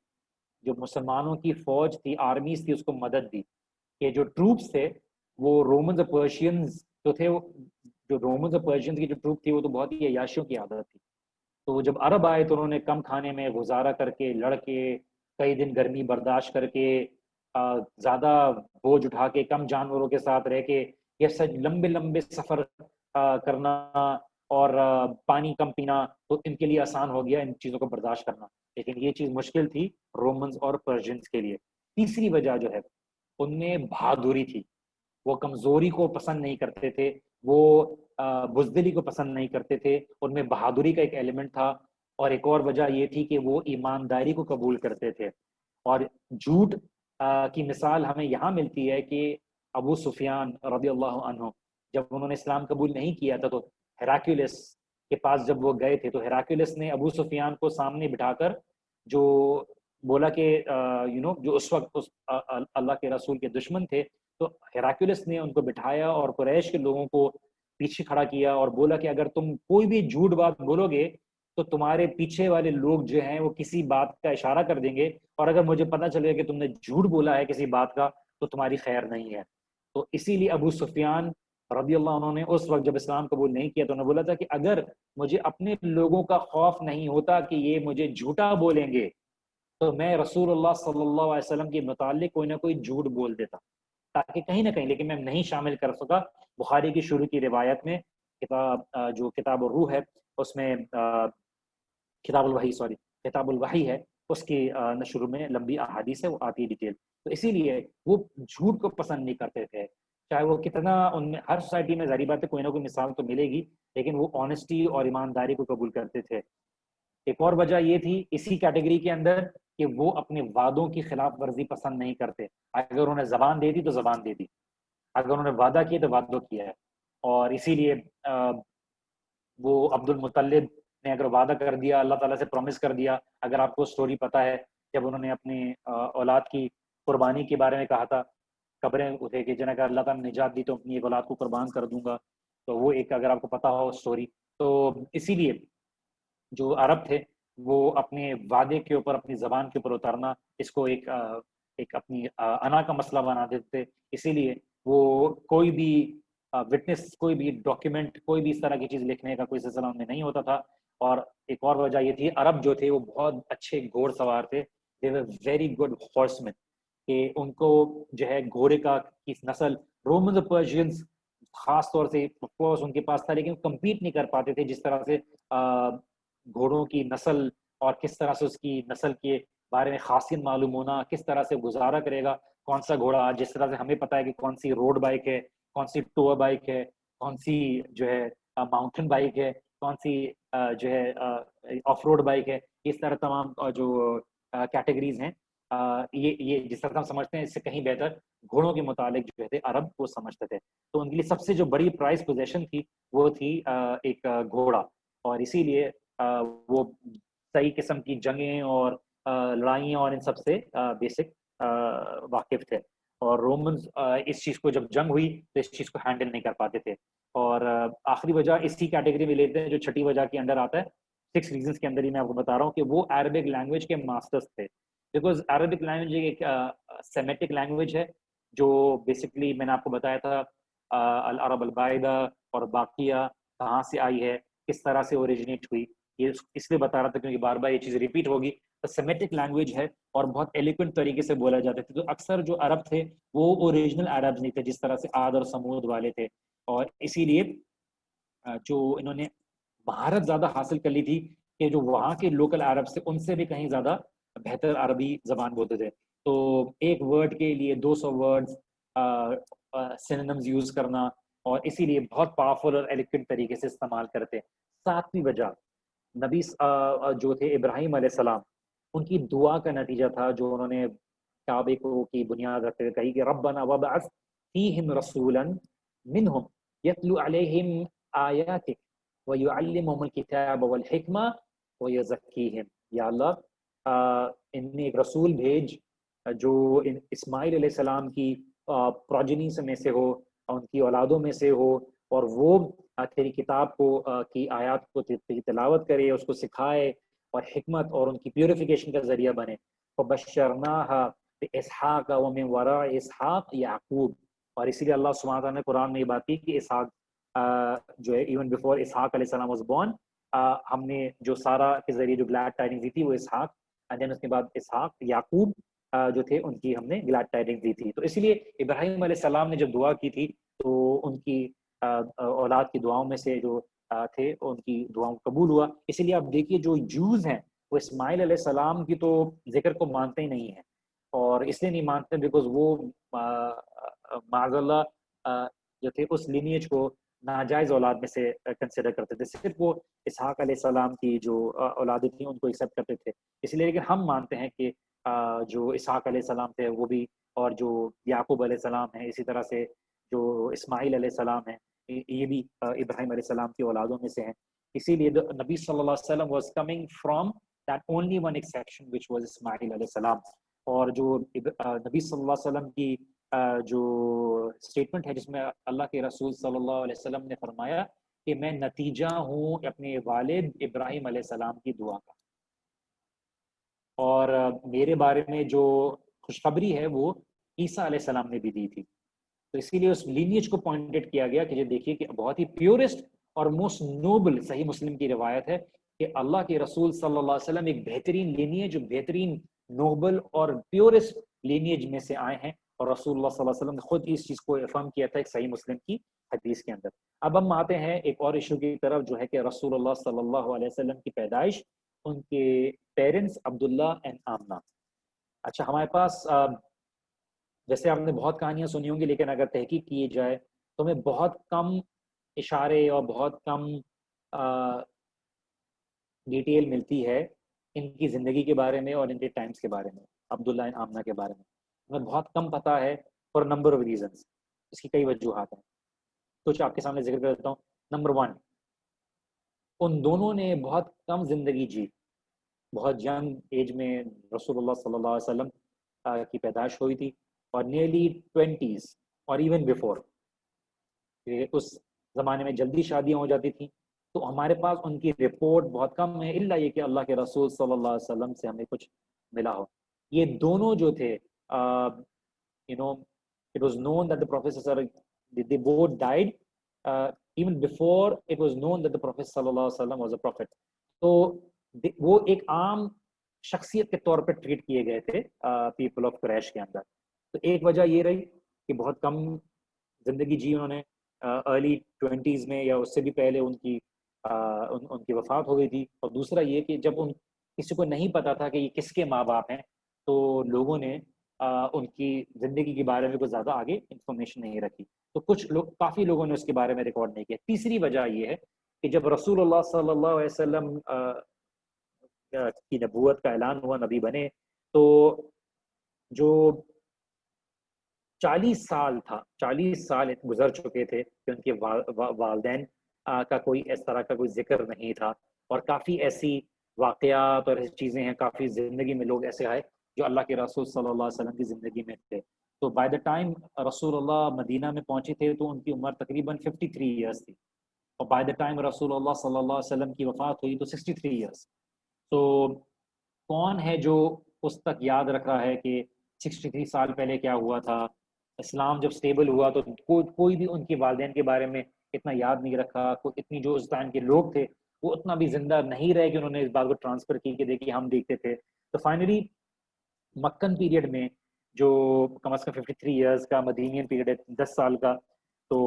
جو مسلمانوں کی فوج تھی، آرمیز تھی، اس کو مدد دی کہ جو ٹروپس تھے وہ رومنز اور پرشینز جو تھے، جو رومنز اور پرشینز کی جو ٹروپ تھی وہ تو بہت ہی عیاشیوں کی عادت تھی. تو جب عرب آئے تو انہوں نے کم کھانے میں گزارا کر کے، لڑ کے، کئی دن گرمی برداشت کر کے، زیادہ بوجھ اٹھا کے، کم جانوروں کے ساتھ رہ کے، یہ سب لمبے لمبے سفر کرنا اور پانی کم پینا، تو ان کے لیے آسان ہو گیا ان چیزوں کو برداشت کرنا. لیکن یہ چیز مشکل تھی رومنز اور پرشینز کے لیے. تیسری وجہ جو ہے ان میں بہادری تھی. وہ کمزوری کو پسند نہیں کرتے تھے، وہ بزدلی کو پسند نہیں کرتے تھے، ان میں بہادری کا ایک ایلیمنٹ تھا. اور ایک اور وجہ یہ تھی کہ وہ ایمانداری کو قبول کرتے تھے. اور جھوٹ کی مثال ہمیں یہاں ملتی ہے کہ ابو سفیان رضی اللہ عنہ جب انہوں نے اسلام قبول نہیں کیا تھا تو ہیراکلیس کے پاس جب وہ گئے تھے تو ہیراکلیس نے ابو سفیان کو سامنے بٹھا کر جو بولا کہ جو اس وقت اللہ کے رسول کے دشمن تھے، تو ہیراکلیس نے ان کو بٹھایا اور قریش کے لوگوں کو پیچھے کھڑا کیا اور بولا کہ اگر تم کوئی بھی جھوٹ بات بولو گے تو تمہارے پیچھے والے لوگ جو ہیں وہ کسی بات کا اشارہ کر دیں گے، اور اگر مجھے پتہ چلے کہ تم نے جھوٹ بولا ہے کسی بات کا تو تمہاری خیر نہیں ہے. تو اسی لیے ابو سفیان رضی اللہ عنہ نے اس وقت جب اسلام قبول نہیں کیا تو انہوں نے بولا تھا کہ اگر مجھے اپنے لوگوں کا خوف نہیں ہوتا کہ یہ مجھے جھوٹا بولیں گے تو میں رسول اللہ صلی اللہ علیہ وسلم کے متعلق کوئی نہ کوئی جھوٹ بول دیتا تاکہ کہیں نہ کہیں، لیکن میں نہیں شامل کر سکا. بخاری کی شروع کی روایت میں جو کتاب الروح ہے اس میں کتاب الوحی ہے، اس کی شروع میں لمبی احادیث ہے، وہ آتی ہے ڈیٹیل. تو اسی لیے وہ جھوٹ کو پسند نہیں کرتے تھے، چاہے وہ کتنا ان میں ہر سوسائٹی میں ظاہری بات ہے کوئی نہ کوئی مثال تو ملے گی، لیکن وہ آنیسٹی اور ایمانداری کو قبول کرتے تھے. ایک اور وجہ یہ تھی اسی کیٹیگری کے اندر کہ وہ اپنے وعدوں کی خلاف ورزی پسند نہیں کرتے. اگر انہوں نے زبان دے دی تو زبان دے دی، اگر انہوں نے وعدہ کیا تو وعدہ کیا ہے. اور اسی لیے وہ عبد المطلب نے اگر وعدہ کر دیا، اللہ تعالیٰ سے پرومس کر دیا، اگر آپ کو سٹوری پتہ ہے جب انہوں نے اپنی اولاد کی قربانی کے بارے میں کہا تھا، قبریں اٹھے کہ جنہیں اگر اللہ تعالیٰ نے نجات دی تو اپنی ایک اولاد کو قربان کر دوں گا، تو وہ ایک اگر آپ کو پتہ ہو سٹوری. تو اسی لیے جو عرب تھے وہ اپنے وعدے کے اوپر، اپنی زبان کے اوپر اترنا اس کو ایک اپنی انا کا مسئلہ بنا دیتے. اسی لیے وہ کوئی بھی وٹنس، کوئی بھی ڈاکیومنٹ، کوئی بھی اس طرح کی چیز لکھنے کا کوئی سلسلہ ان میں نہیں ہوتا تھا. اور ایک اور وجہ یہ تھی عرب جو تھے وہ بہت اچھے گھوڑ سوار تھے. they were very good horsemen کہ ان کو جو ہے گھوڑے کی نسل رومنز اور پرشینز خاص طور سے ان کے پاس تھا، لیکن کمپیٹ نہیں کر پاتے تھے جس طرح سے گھوڑوں کی نسل اور کس طرح سے اس کی نسل کے بارے میں خاصیت معلوم ہونا، کس طرح سے گزارا کرے گا کون سا گھوڑا. جس طرح سے ہمیں پتہ ہے کہ کون سی روڈ بائک ہے، کون سی ٹور بائک ہے، کون سی جو ہے ماؤنٹین بائک ہے، کون سی جو ہے آف روڈ بائک ہے. اس طرح تمام جو کیٹیگریز ہیں، یہ جس طرح ہم سمجھتے ہیں اس سے کہیں بہتر گھوڑوں کے متعلق جو ہے عرب وہ سمجھتے تھے. تو ان کے لیے سب سے جو بڑی پرائز پوزیشن تھی وہ تھی ایک گھوڑا. اور اسی لیے وہ صحیح قسم کی جنگیں اور لڑائیاں اور ان سب سے بیسک واقف تھے. اور رومنز اس چیز کو جب جنگ ہوئی تو اس چیز کو ہینڈل نہیں کر پاتے تھے. اور آخری وجہ اسی کیٹیگری میں لیتے ہیں جو چھٹی وجہ کے اندر آتا ہے، 6 ریزنز کے اندر ہی میں آپ کو بتا رہا ہوں کہ وہ عربک لینگویج کے ماسٹرز تھے. بیکاز عربک لینگویج ایک سیمیٹک لینگویج ہے جو بیسکلی میں نے آپ کو بتایا تھا العرب البائدہ اور باقیہ کہاں سے آئی ہے، کس طرح سے اوریجنیٹ ہوئی. یہ اس لیے بتا رہا تھا کیونکہ بار بار یہ چیز ریپیٹ ہوگی. تو سیمیٹک لینگویج ہے اور بہت ایلیکوینٹ طریقے سے بولا جاتا تھا. تو اکثر جو عرب تھے وہ اوریجنل عرب نہیں تھے جس طرح سے عاد اور سمود والے تھے. اور اسی لیے جو انہوں نے مہارت زیادہ حاصل کر لی تھی کہ جو وہاں کے لوکل عرب سے ان سے بھی کہیں زیادہ بہتر عربی زبان بولتے تھے. تو ایک ورڈ کے لیے 200 ورڈز سینونمز یوز کرنا، اور اسی لیے بہت پاورفل اور ایلیکوینٹ طریقے سے استعمال کرتے. 7ویں وجہ نبی جو تھے ابراہیم علیہ السلام، ان کی دعا کا نتیجہ تھا جو انہوں نے کعبے کو کی بنیاد رکھتے ہوئے کہی کہ ربنا وابعث فیہم رسولا منہم یتلو علیہم آیاتک ویعلمہم الکتاب والحکمہ ویزکیہم. یا اللہ ان میں ایک رسول بھیج جو اسماعیل علیہ السلام کی پروجنی میں سے ہو، ان کی اولادوں میں سے ہو، اور وہ تیری کتاب کو کی آیات کو تیری تلاوت کرے، اس کو سکھائے اور حکمت اور ان کی پیوریفیکیشن کا ذریعہ بنے۔ فَبَشَّرْنَاهَا بِإِسْحَاقَ وَمِن وَرَاءِ إِسْحَاقَ يَعْقُوب، اور اسی لیے اللہ سبحانہ تعالیٰ نے قرآن میں یہ بات کی کہ اسحاق جو ہے ایون بیفور اسحاق علیہ السلام واز بورن، ہم نے جو سارا کے ذریعے جو گلیڈ ٹائڈنگ دی تھی وہ اسحاق، اینڈ دین اس کے بعد اسحاق یعقوب جو تھے ان کی ہم نے گلیڈ ٹائڈنگ دی تھی۔ تو اسی لیے ابراہیم علیہ السلام نے جب دعا کی تھی تو ان کی اولاد کی دعاؤں میں سے جو تھے ان کی دعاؤں قبول ہوا۔ اسی لیے آپ دیکھیے جو جوز ہیں وہ اسماعیل علیہ السلام کی تو ذکر کو مانتے ہی نہیں ہیں، اور اس لیے نہیں مانتے بیکاز وہ معاذ اللہ جو تھے اس لینیج کو ناجائز اولاد میں سے کنسیڈر کرتے تھے، صرف وہ اسحاق علیہ السلام کی جو اولادیں تھیں ان کو ایکسیپٹ کرتے تھے۔ اس لیے لیکن ہم مانتے ہیں کہ جو اسحاق علیہ السلام تھے وہ بھی، اور جو یعقوب علیہ السلام ہیں، اسی طرح سے جو اسماعیل علیہ السلام ہیں یہ بھی ابراہیم علیہ السلام کی اولادوں میں سے ہیں۔ اسی لیے نبی صلی اللہ علیہ وسلم was coming from that only one exception which was اسماعیل علیہ السلام۔ اور جو نبی صلی اللہ علیہ وسلم کی جو اسٹیٹمنٹ ہے جس میں اللہ کے رسول صلی اللہ علیہ وسلم نے فرمایا کہ میں نتیجہ ہوں اپنے والد ابراہیم علیہ السلام کی دعا کا، اور میرے بارے میں جو خوشخبری ہے وہ عیسیٰ علیہ السلام نے بھی دی تھی۔ تو اسی لیے اس لینیج کو پوائنٹڈ کیا گیا کہ یہ دیکھیے کہ بہت ہی پیورسٹ اور موسٹ نوبل، صحیح مسلم کی روایت ہے کہ اللہ کے رسول صلی اللہ علیہ وسلم ایک بہترین لینیج، بہترین نوبل اور پیورسٹ لینیج میں سے آئے ہیں، اور رسول اللہ صلی اللہ علیہ وسلم نے خود اس چیز کو افرم کیا تھا ایک صحیح مسلم کی حدیث کے اندر۔ اب ہم آتے ہیں ایک اور ایشو کی طرف جو ہے کہ رسول اللہ صلی اللہ علیہ وسلم کی پیدائش، ان کے پیرنٹس عبداللہ اینڈ آمنہ۔ اچھا، ہمارے پاس جیسے آپ نے بہت کہانیاں سنی ہوں گی، لیکن اگر تحقیق کی جائے تو ہمیں بہت کم اشارے اور بہت کم ڈیٹیل ملتی ہے ان کی زندگی کے بارے میں اور ان کے ٹائمز کے بارے میں، عبداللہ اینڈ آمنہ کے بارے میں ہمیں بہت کم پتہ ہے فار نمبر آف ریزنس۔ اس کی کئی وجوہات ہیں، کچھ آپ کے سامنے ذکر کر دیتا ہوں۔ نمبر 1، ان دونوں نے بہت کم زندگی جی، بہت ینگ ایج میں رسول اللہ صلی اللہ علیہ وسلم کی پیدائش ہوئی تھی، اور نیرلی 20s اور ایون بیفور، اس زمانے میں جلدی شادیاں ہو جاتی تھیں۔ تو ہمارے پاس ان کی رپورٹ بہت کم ہے، الا یہ کہ اللہ کے رسول صلی اللہ علیہ وسلم سے ہمیں کچھ ملا ہو۔ یہ دونوں جو تھے it was known that the Prophet they both died even before it was known that the Prophet صلی اللہ علیہ وسلم was a prophet۔ تو وہ ایک عام شخصیت کے طور پہ ٹریٹ کیے گئے تھے پیپل آف قریش کے اندر۔ تو ایک وجہ یہ رہی کہ بہت کم زندگی جی انہوں نے، ارلی 20s میں یا اس سے بھی پہلے ان کی وفات ہو گئی تھی، اور دوسرا یہ کہ جب کسی کو نہیں پتا تھا کہ یہ کس کے ماں باپ ہیں، تو لوگوں نے ان کی زندگی کے بارے میں کچھ زیادہ آگے انفارمیشن نہیں رکھی، تو کافی لوگوں نے اس کے بارے میں ریکارڈ نہیں کیا۔ تیسری وجہ یہ ہے کہ جب رسول اللہ صلی اللہ علیہ وسلم کی نبوت کا اعلان ہوا، نبی بنے، تو جو 40 سال گزر چکے تھے کہ ان کے والدین کا کوئی اس طرح کا کوئی ذکر نہیں تھا، اور کافی ایسی واقعات اور ایسی چیزیں ہیں، کافی زندگی میں لوگ ایسے آئے جو اللہ کے رسول صلی اللہ علیہ وسلم کی زندگی میں تھے۔ تو بائی دا ٹائم رسول اللہ مدینہ میں پہنچے تھے تو ان کی عمر تقریباً 53 ایئرس تھی، اور بائی دا ٹائم رسول اللہ صلی اللہ علیہ وسلم کی وفات ہوئی تو 63 ایئرس۔ تو کون ہے جو اس تک یاد رکھ رہا ہے کہ 63 سال پہلے کیا ہوا تھا؟ اسلام جب سٹیبل ہوا تو کوئی بھی ان کے والدین کے بارے میں اتنا یاد نہیں رکھا، اتنی جو اس ٹائم کے لوگ تھے وہ اتنا بھی زندہ نہیں رہے کہ انہوں نے اس بات کو ٹرانسفر کی کہ دیکھیے ہم دیکھتے تھے۔ تو فائنلی مکن پیریڈ میں جو کم از کم 53 ایئرز کا مدینین پیریڈ ہے، 10 سال کا، تو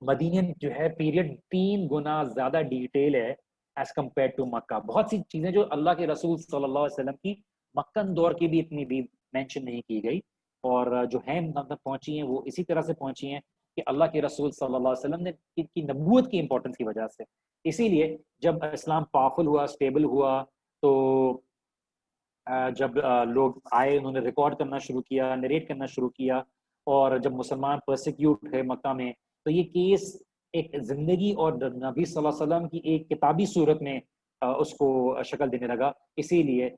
مدینین جو ہے پیریڈ 3 گنا زیادہ ڈیٹیل ہے ایز کمپیئر ٹو مکہ۔ بہت سی چیزیں جو اللہ کے رسول صلی اللہ علیہ وسلم کی مکن دور کی بھی اتنی بھی مینشن نہیں کی گئی، اور جو ہیں تک پہنچی ہیں وہ اسی طرح سے پہنچی ہیں کہ اللہ کے رسول صلی اللہ علیہ وسلم نے کی نبوت کی امپورٹنس کی وجہ سے۔ اسی لیے جب اسلام پاورفل ہوا، اسٹیبل ہوا، تو جب لوگ آئے انہوں نے ریکارڈ کرنا شروع کیا، نریٹ کرنا شروع کیا، اور جب مسلمان پرسیکیوٹ ہوئے مکہ میں تو یہ کیس ایک زندگی اور نبی صلی اللہ علیہ وسلم کی ایک کتابی صورت میں اس کو شکل دینے لگا۔ اسی لیے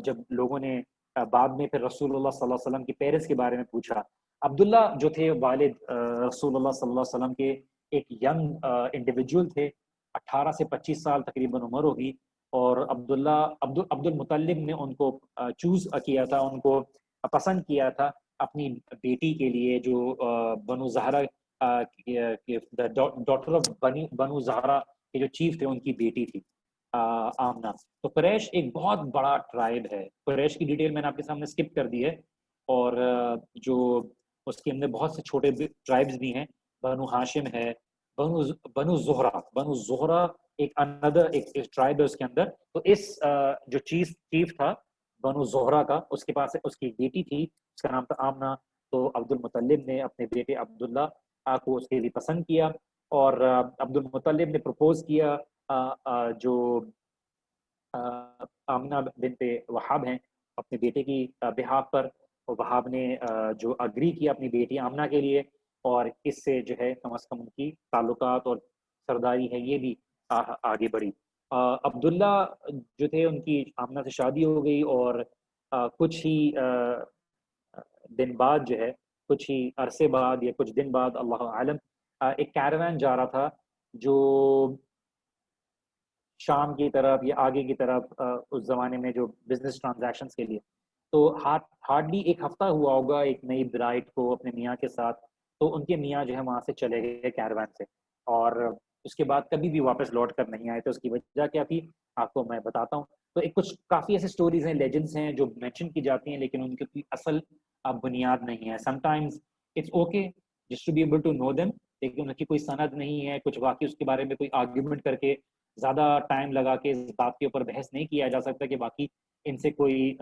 جب لوگوں نے بعد میں پھر رسول اللہ صلی اللہ علیہ وسلم کے پیرنٹس کے بارے میں پوچھا، عبداللہ جو تھے والد رسول اللہ صلی اللہ علیہ وسلم کے، ایک ینگ انڈیویجول تھے، 18 سے 25 سال تقریباً عمر ہوگی، اور عبد المطلب نے ان کو چوز کیا تھا، ان کو پسند کیا تھا اپنی بیٹی کے لیے، جو بنو زہرہ ڈاٹر آف بنو زہرہ کے جو چیف تھے ان کی بیٹی تھی آمنہ۔ تو قریش ایک بہت بڑا ٹرائب ہے، قریش کی ڈیٹیل میں نے آپ کے سامنے اسکپ کر دی ہے، اور جو اس کے اندر بہت سے چھوٹے ٹرائبز بھی ہیں، بنو ہاشم ہے، بنو زہرہ ایک اندر ایک ٹرائب ہے اس کے اندر۔ تو اس جو چیف تھا بنو زہرہ کا، اس کے پاس اس کی بیٹی تھی، اس کا نام تھا آمنہ۔ تو عبد المطلب نے اپنے بیٹے عبداللہ کو اس کے لیے پسند کیا، اور عبد المطلب نے پرپوز کیا جو آمنہ بنت وہاب ہیں اپنے بیٹے کی بہاف پر، اور وہاب نے جو اگری کیا اپنی بیٹی آمنہ کے لیے، اور اس سے جو ہے کم از کم ان کی تعلقات اور سرداری ہے یہ بھی آگے بڑھی۔ عبداللہ جو تھے ان کی آمنہ سے شادی ہو گئی، اور کچھ ہی دن بعد جو ہے، کچھ ہی عرصے بعد یا کچھ دن بعد اللہ عالم، ایک کیروان جا رہا تھا جو شام کی طرف یا آگے کی طرف، اس زمانے میں جو بزنس ٹرانزیکشنز کے لیے، تو ہارڈلی ایک ہفتہ ہوا ہوگا ایک نئی برائڈ کو اپنے میاں کے ساتھ، تو ان کے میاں جو ہے وہاں سے چلے گئے کیروان سے، اور اس کے بعد کبھی بھی واپس لوٹ کر نہیں آئے۔ تو اس کی وجہ کیا تھی آپ کو میں بتاتا ہوں۔ تو ایک کچھ کافی ایسے سٹوریز ہیں، لیجنڈز ہیں جو مینشن کی جاتی ہیں، لیکن ان کی کوئی اصل بنیاد نہیں ہے۔ Sometimes it's okay just to be able to know them, لیکن ان کی کوئی سند نہیں ہے، کچھ واقعی اس کے بارے میں کوئی آرگیومنٹ کر کے زیادہ ٹائم لگا کے اس بات کے اوپر بحث نہیں کیا جا سکتا کہ باقی ان سے کوئی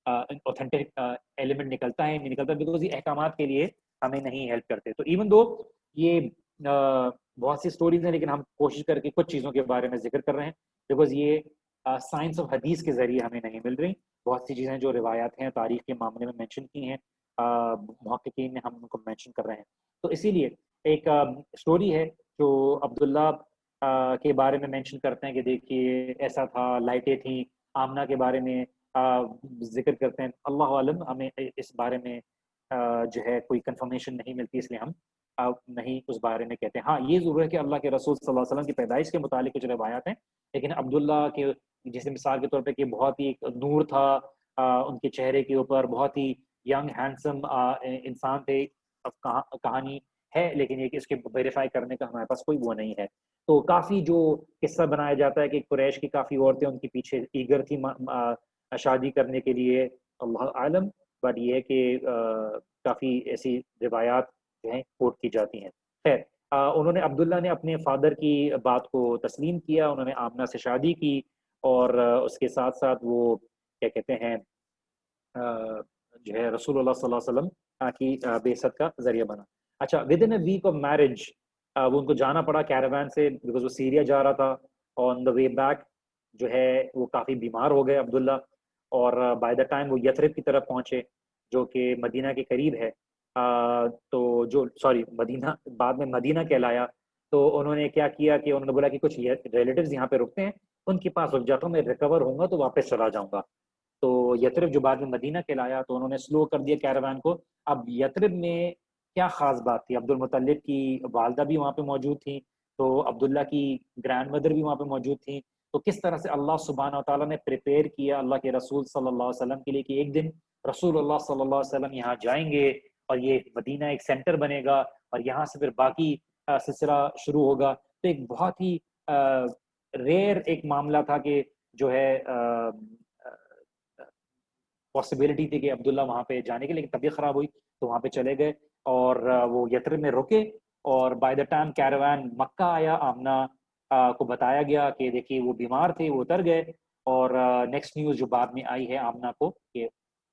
اوتھینٹک ایلیمنٹ نکلتا ہے نہیں نکلتا، بیکاز یہ احکامات کے لیے ہمیں نہیں ہیلپ کرتے۔ تو ایون دو یہ بہت سی سٹوریز ہیں، لیکن ہم کوشش کر کے کچھ چیزوں کے بارے میں ذکر کر رہے ہیں، بیکاز یہ سائنس آف حدیث کے ذریعے ہمیں نہیں مل رہی۔ بہت سی چیزیں جو روایات ہیں تاریخ کے معاملے میں مینشن کی ہیں محققین نے، ہم ان کو مینشن کر رہے ہیں۔ تو اسی لیے ایک سٹوری ہے جو عبداللہ کے بارے میں مینشن کرتے ہیں کہ دیکھیے ایسا تھا، لائٹیں تھیں، آمنہ کے بارے میں ذکر کرتے ہیں۔ اللہ عالم، ہمیں اس بارے میں جو ہے کوئی کنفرمیشن نہیں ملتی، اس لیے ہم نہیں اس بارے میں کہتے ہیں۔ ہاں یہ ضرور ہے کہ اللہ کے رسول صلی اللہ علیہ وسلم کی پیدائش کے متعلق کچھ روایات ہیں، لیکن عبداللہ کے جیسے مثال کے طور پہ کہ بہت ہی نور تھا ان کے چہرے کے اوپر، بہت ہی ینگ ہینڈسم انسان تھے، کہانی ہے، لیکن یہ کہ اس کے ویریفائی کرنے کا ہمارے پاس کوئی وہ نہیں ہے۔ تو کافی جو قصہ بنایا جاتا ہے کہ قریش کی کافی عورتیں ان کے پیچھے ایگر تھی شادی کرنے کے لیے، اللہ عالم، بٹ یہ ہے کہ کافی ایسی روایات جو ہیں کوٹ کی جاتی ہیں۔ خیر، انہوں نے عبداللہ نے اپنے فادر کی بات کو تسلیم کیا، انہوں نے آمنہ سے شادی کی، اور اس کے ساتھ ساتھ وہ کیا کہتے ہیں جو ہے رسول اللہ صلی اللہ علیہ وسلم کی بعثت کا ذریعہ بنا۔ اچھا، within a week of marriage وہ ان کو جانا پڑا کیروان سے، بیکاز وہ سیریا جا رہا تھا۔ آن دا وے بیک جو ہے وہ کافی بیمار ہو گئے عبداللہ، اور بائی دا ٹائم وہ یثرب کی طرف پہنچے جو کہ مدینہ کے قریب ہے، تو جو مدینہ بعد میں مدینہ کہلایا۔ تو انہوں نے کیا کیا کہ انہوں نے بولا کہ کچھ ریلیٹیوز یہاں پہ رکتے ہیں، ان کے پاس رک جاتا ہوں، میں ریکور ہوں گا تو واپس چلا جاؤں گا۔ تو یثرب جو بعد میں مدینہ کہلایا، تو انہوں نے سلو کر دیا کیروان کو۔ اب یثرب میں کیا خاص بات تھی، عبد المطلب کی والدہ بھی وہاں پہ موجود تھیں، تو عبداللہ کی گرینڈ مدر بھی وہاں پہ موجود تھیں۔ تو کس طرح سے اللہ سبحانہ و تعالیٰ نے پریپیئر کیا اللہ کے رسول صلی اللہ علیہ وسلم کے لیے کہ ایک دن رسول اللہ صلی اللہ علیہ وسلم یہاں جائیں گے، اور یہ مدینہ ایک سینٹر بنے گا، اور یہاں سے پھر باقی سلسلہ شروع ہوگا۔ تو ایک بہت ہی ریئر ایک معاملہ تھا کہ جو ہے پاسبلٹی تھی کہ عبداللہ وہاں پہ جانے کے، لیکن طبیعت خراب ہوئی تو وہاں پہ چلے گئے، اور وہ یثرب میں رکے، اور بائی دا ٹائم کیروان مکہ آیا، آمنہ کو بتایا گیا کہ دیکھیے وہ بیمار تھے، وہ اتر گئے، اور نیکسٹ نیوز جو بعد میں آئی ہے آمنہ کو کہ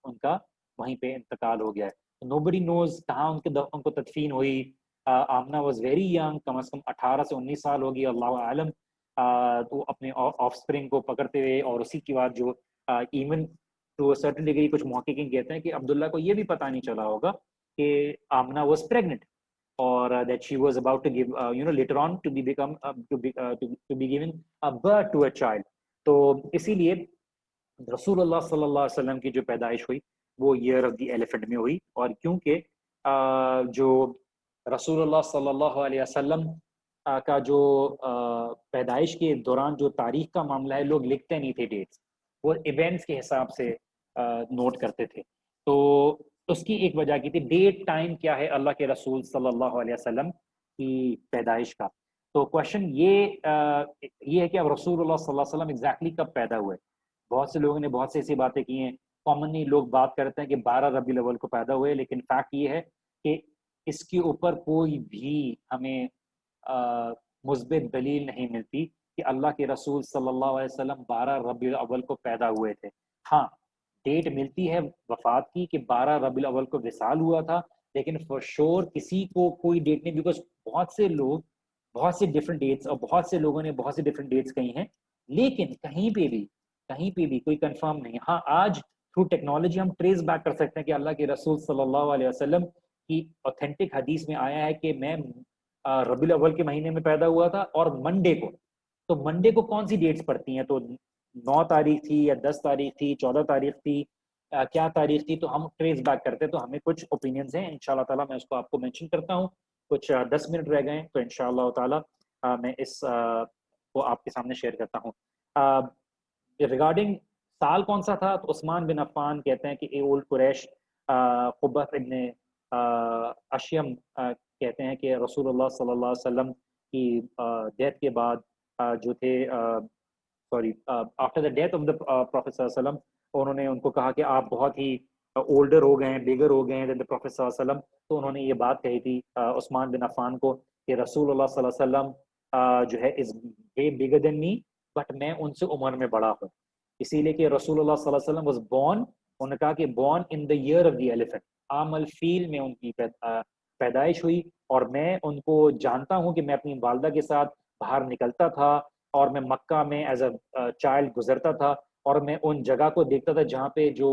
ان کا وہیں پہ انتقال ہو گیا ہے۔ نو بڈی نوز کہاں ان کو تدفین ہوئی۔ آمنہ واز ویری ینگ، کم از کم 18 سے 19 سال ہوگی، اللہ عالم۔ تو اپنے آف اسپرنگ کو پکڑتے ہوئے، اور اسی کی بات جو ایون ٹو سرٹن ڈگری کچھ محققین کہتے ہیں کہ عبداللہ کو یہ بھی پتہ نہیں چلا ہوگا کہ آمنہ واز پریگننٹ، اور that she was about to give later on to be given a birth to a child۔ تو اسی لیے رسول اللہ صلی اللہ علیہ وسلم کی جو پیدائش ہوئی وہ ایئر آف دی ایلیفنٹ میں ہوئی، اور کیونکہ جو رسول اللہ صلی اللہ علیہ وسلم کا جو پیدائش کے دوران جو تاریخ کا معاملہ ہے، لوگ لکھتے نہیں تھے ڈیٹس، وہ ایونٹس کے حساب سے نوٹ کرتے تھے. تو اس کی ایک وجہ کی تھی ڈیٹ ٹائم کیا ہے اللہ کے رسول صلی اللہ علیہ وسلم کی پیدائش کا. تو کوشچن یہ ہے کہ اب رسول اللہ صلی اللہ علیہ وسلم ایگزیکٹلی کب پیدا ہوئے. بہت سے لوگوں نے بہت سی ایسی باتیں کی ہیں. کامنلی لوگ بات کرتے ہیں کہ 12 ربیع الاول کو پیدا ہوئے، لیکن فیکٹ یہ ہے کہ اس کے اوپر کوئی بھی ہمیں مثبت دلیل نہیں ملتی کہ اللہ کے رسول صلی اللہ علیہ وسلم 12 ربیع الاول کو پیدا ہوئے تھے. ہاں ڈیٹ ملتی ہے وفات کی کہ 12 ربیع الاول کو وصال ہوا تھا، لیکن فور شور کسی کو کوئی ڈیٹ نہیں، بیکاز بہت سے لوگ بہت سے ڈفرینٹ ڈیٹس اور بہت سے لوگوں نے بہت سے ڈفرینٹ ڈیٹس کہی ہیں، لیکن کہیں پہ بھی کوئی کنفرم نہیں. ہاں آج تھرو ٹیکنالوجی ہم ٹریس بیک کر سکتے ہیں کہ اللہ کے رسول صلی اللہ علیہ وسلم کی اوتھینٹک حدیث میں آیا ہے کہ میں ربیع الاول کے مہینے میں پیدا ہوا تھا اور منڈے کو. تو منڈے کو کون سی ڈیٹس پڑتی ہیں؟ تو 9 تاریخ تھی یا 10 تاریخ تھی، 14 تاریخ تھی، کیا تاریخ تھی؟ تو ہم ٹریس بیک کرتے ہیں. تو ہمیں کچھ اوپینینز ہیں، انشاءاللہ تعالیٰ میں اس کو آپ کو مینشن کرتا ہوں. کچھ 10 منٹ رہ گئے تو انشاءاللہ تعالیٰ میں اس کو آپ کے سامنے شیئر کرتا ہوں. ریگارڈنگ سال کون سا تھا، تو عثمان بن عفان کہتے ہیں کہ اے اولڈ قریش، قبۃ ابن اشیم کہتے ہیں کہ رسول اللہ صلی اللہ علیہ وسلم کی ڈیتھ کے بعد جو تھے after the death of the prophet صلی اللہ علیہ وسلم، انہوں نے ان کو کہا کہ آپ بہت ہی اولڈر ہو گئے ہیں، بگر ہو گئے ہیں دین دا پروفیٹ صلی اللہ علیہ وسلم. تو انہوں نے یہ بات کہی تھی عثمان بن عفان کو کہ رسول اللہ صلی اللہ علیہ وسلم جو ہے از بگر دین می، بٹ میں ان سے عمر میں بڑا ہوں. اسی لیے کہ رسول اللہ صلی اللہ علیہ وسلم واز بورن، انہوں نے کہا کہ born in the year of the elephant, عام الفیل میں ان کی پیدائش ہوئی، اور میں ان کو جانتا ہوں کہ میں اپنی والدہ کے ساتھ باہر نکلتا تھا اور میں مکہ میں ایز اے چائلڈ گزرتا تھا، اور میں ان جگہ کو دیکھتا تھا جہاں پہ جو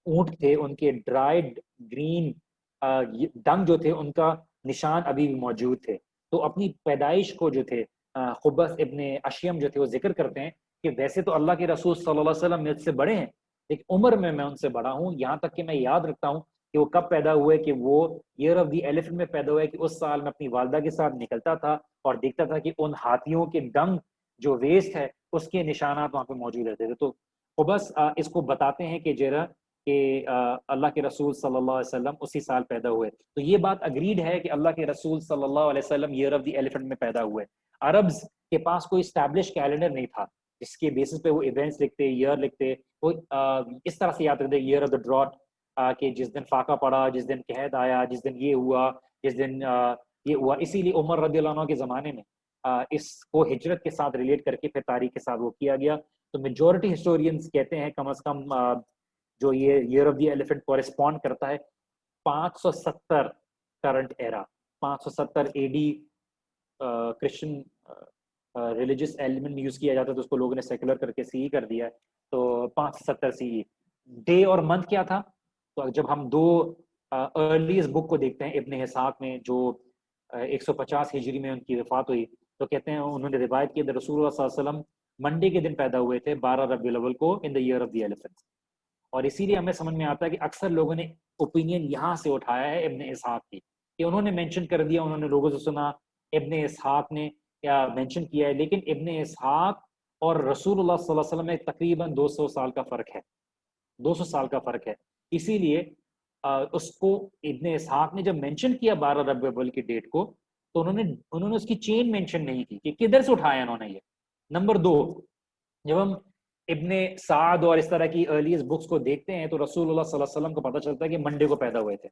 اونٹ تھے ان کے ڈرائیڈ گرین ڈنگ جو تھے ان کا نشان ابھی بھی موجود تھے. تو اپنی پیدائش کو جو تھے قبۃ ابن اشیم جو تھے وہ ذکر کرتے ہیں کہ ویسے تو اللہ کے رسول صلی اللہ علیہ وسلم مجھ سے بڑے ہیں، لیکن عمر میں ان سے بڑا ہوں. یہاں تک کہ میں یاد رکھتا ہوں کہ وہ کب پیدا ہوئے، کہ وہ ایئر آف دی ایلیفینٹ میں پیدا ہوئے، کہ اس سال میں اپنی والدہ کے ساتھ نکلتا تھا اور دیکھتا تھا کہ ان ہاتھیوں کے ڈنگ جو ویسٹ ہے اس کے نشانات وہاں پہ موجود رہتے تھے. تو بس اس کو بتاتے ہیں کہ کہ اللہ کے رسول صلی اللہ علیہ وسلم اسی سال پیدا ہوئے. تو یہ بات اگریڈ ہے کہ اللہ کے رسول صلی اللہ علیہ وسلم ایئر آف دی ایلیفینٹ میں پیدا ہوئے. عربز کے پاس کوئی اسٹیبلش کیلنڈر نہیں تھا جس کے بیسس پہ وہ ایونٹس لکھتے، ایئر لکھتے. وہ اس طرح سے یاد رکھتے ایئر آف دا ڈراٹ، کہ جس دن فاقہ پڑا، جس دن قحط آیا، جس دن یہ ہوا، جس دن یہ ہوا. اسی لیے عمر رضی اللہ عنہ کے زمانے میں اس کو ہجرت کے ساتھ ریلیٹ کر کے پھر تاریخ کے ساتھ وہ کیا گیا. تو میجورٹی ہسٹورینز کہتے ہیں کم از کم جو یہ year of the elephant correspond کرتا ہے 570 current era, 570 A D. Christian religious element use کیا جاتا ہے تو اس کو لوگوں نے سیکولر کر کے سی کر دیا ہے. تو 570 سی. ڈے اور منتھ کیا تھا؟ تو جب ہم دو ارلیسٹ بک کو دیکھتے ہیں، ابن اسحاق میں جو 150 ہجری میں ان کی وفات ہوئی، تو کہتے ہیں انہوں نے روایت کی رسول اللہ صلی اللہ علیہ وسلم منڈے کے دن پیدا ہوئے تھے 12 ربیع الاول کو ان the year of the elephant. اور اسی لیے ہمیں سمجھ میں آتا ہے کہ اکثر لوگوں نے اوپینین یہاں سے اٹھایا ہے ابن اسحاق کی، کہ انہوں نے مینشن کر دیا، انہوں نے لوگوں سے سنا، ابن اسحاق نے کیا مینشن کیا ہے. لیکن ابن اسحاق اور رسول اللہ صلی اللہ علیہ وسلم میں تقریباً 200 سال کا فرق ہے، 200 سال کا فرق ہے. اسی لیے اس کو ابن اسحاق نے جب مینشن کیا 12 ربیع الاول کی ڈیٹ کو، تو انہوں نے اس کی چین مینشن نہیں کی کہ کدھر سے اٹھایا انہوں نے یہ. نمبر 2، جب ہم ابن سعد اور اس طرح کی ارلیسٹ بکس کو دیکھتے ہیں تو رسول اللہ صلی اللہ علیہ وسلم کو پتہ چلتا ہے کہ منڈے کو پیدا ہوئے تھے،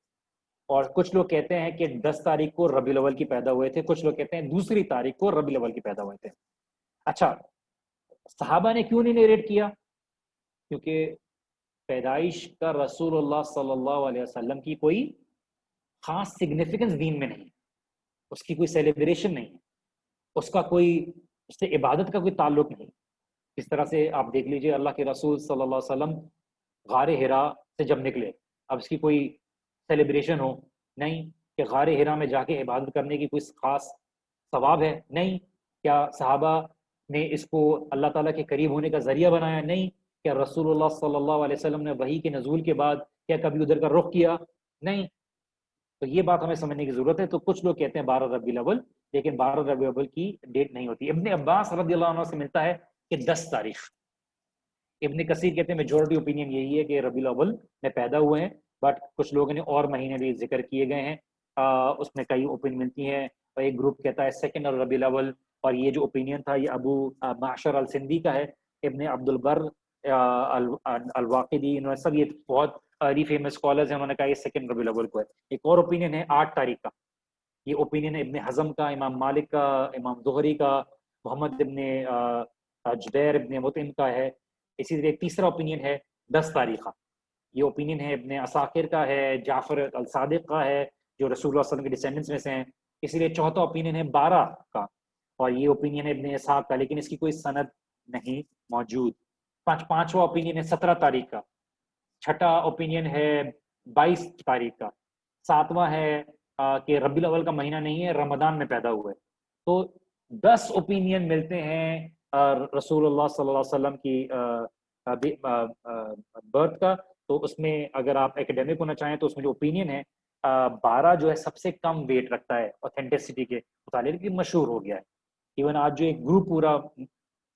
اور کچھ لوگ کہتے ہیں کہ 10 تاریخ کو ربیع الاول کی پیدا ہوئے تھے، کچھ لوگ کہتے ہیں دوسری تاریخ کو ربیع الاول کی پیدا ہوئے تھے. اچھا، صحابہ نے کیوں نہیں نیریٹ کیا؟ کیونکہ پیدائش کا رسول اللہ صلی اللہ علیہ وسلم کی کوئی خاص سگنیفیکنس دین میں نہیں، اس کی کوئی سیلیبریشن نہیں، اس کا کوئی اس سے عبادت کا کوئی تعلق نہیں. اس طرح سے آپ دیکھ لیجئے اللہ کے رسول صلی اللہ علیہ وسلم غار حرا سے جب نکلے، اب اس کی کوئی سیلیبریشن ہو نہیں، کہ غار حرا میں جا کے عبادت کرنے کی کوئی خاص ثواب ہے نہیں، کیا صحابہ نے اس کو اللہ تعالیٰ کے قریب ہونے کا ذریعہ بنایا نہیں، کیا رسول اللہ صلی اللہ علیہ وسلم نے وحی کے نزول کے بعد کیا کبھی ادھر کا رخ کیا نہیں. تو یہ بات ہمیں سمجھنے کی ضرورت ہے. تو کچھ لوگ کہتے ہیں 12 ربیع الاول، لیکن 12 ربیع الاول کی ڈیٹ نہیں ہوتی. ابن عباس رضی اللہ عنہ سے ملتا ہے کہ 10 تاریخ. ابن کثیر کہتے ہیں میجورٹی اوپینین یہی ہے کہ ربیع الاول میں پیدا ہوئے ہیں، بٹ کچھ لوگوں نے اور مہینے بھی ذکر کیے گئے ہیں. اس میں کئی اوپین ملتی ہیں. اور ایک گروپ کہتا ہے سیکنڈ اور ربیع الاول. اور یہ جو اوپینین تھا یہ ابو معشر السندی کا ہے. ابن عبد البر الواقدی، انہوں نے سب یہ بہت ری فیمس اسکالرز ہیں، انہوں نے کہا یہ سیکنڈ ربیع الاول کو ہے. ایک اور اوپینین ہے 8 تاریخ کا. یہ اوپینین ہے ابن حزم کا، امام مالک کا، امام زہری کا، محمد ابن جبیر ابن مطعم کا ہے. اسی طرح ایک تیسرا اوپینین ہے 10 تاریخ کا. یہ اوپینین ہے ابن عساکر کا ہے، جعفر الصادق کا ہے جو رسول اللہ صلی اللہ علیہ وسلم کے ڈسینڈنٹس میں سے ہیں. اسی لیے چوتھا اوپینین ہے 12 کا، اور یہ اوپینین ہے ابن اسحاق کا، لیکن اس کی کوئی سند نہیں موجود. پانچواں اوپینین ہے 17 تاریخ کا. چھٹا اوپینین ہے 22 تاریخ کا. ساتواں ہے کہ ربیع الاول کا مہینہ نہیں ہے، رمضان میں پیدا ہوئے. تو 10 اوپینین ملتے ہیں رسول اللہ صلی اللہ علیہ وسلم کی برتھ کا. تو اس میں اگر آپ ایکیڈیمک ہونا چاہیں تو اس میں جو اوپینین ہے 12 جو ہے سب سے کم ویٹ رکھتا ہے اوتھینٹسٹی کے متعلق، کہ مشہور ہو گیا ہے. ایون آج جو ایک گروپ پورا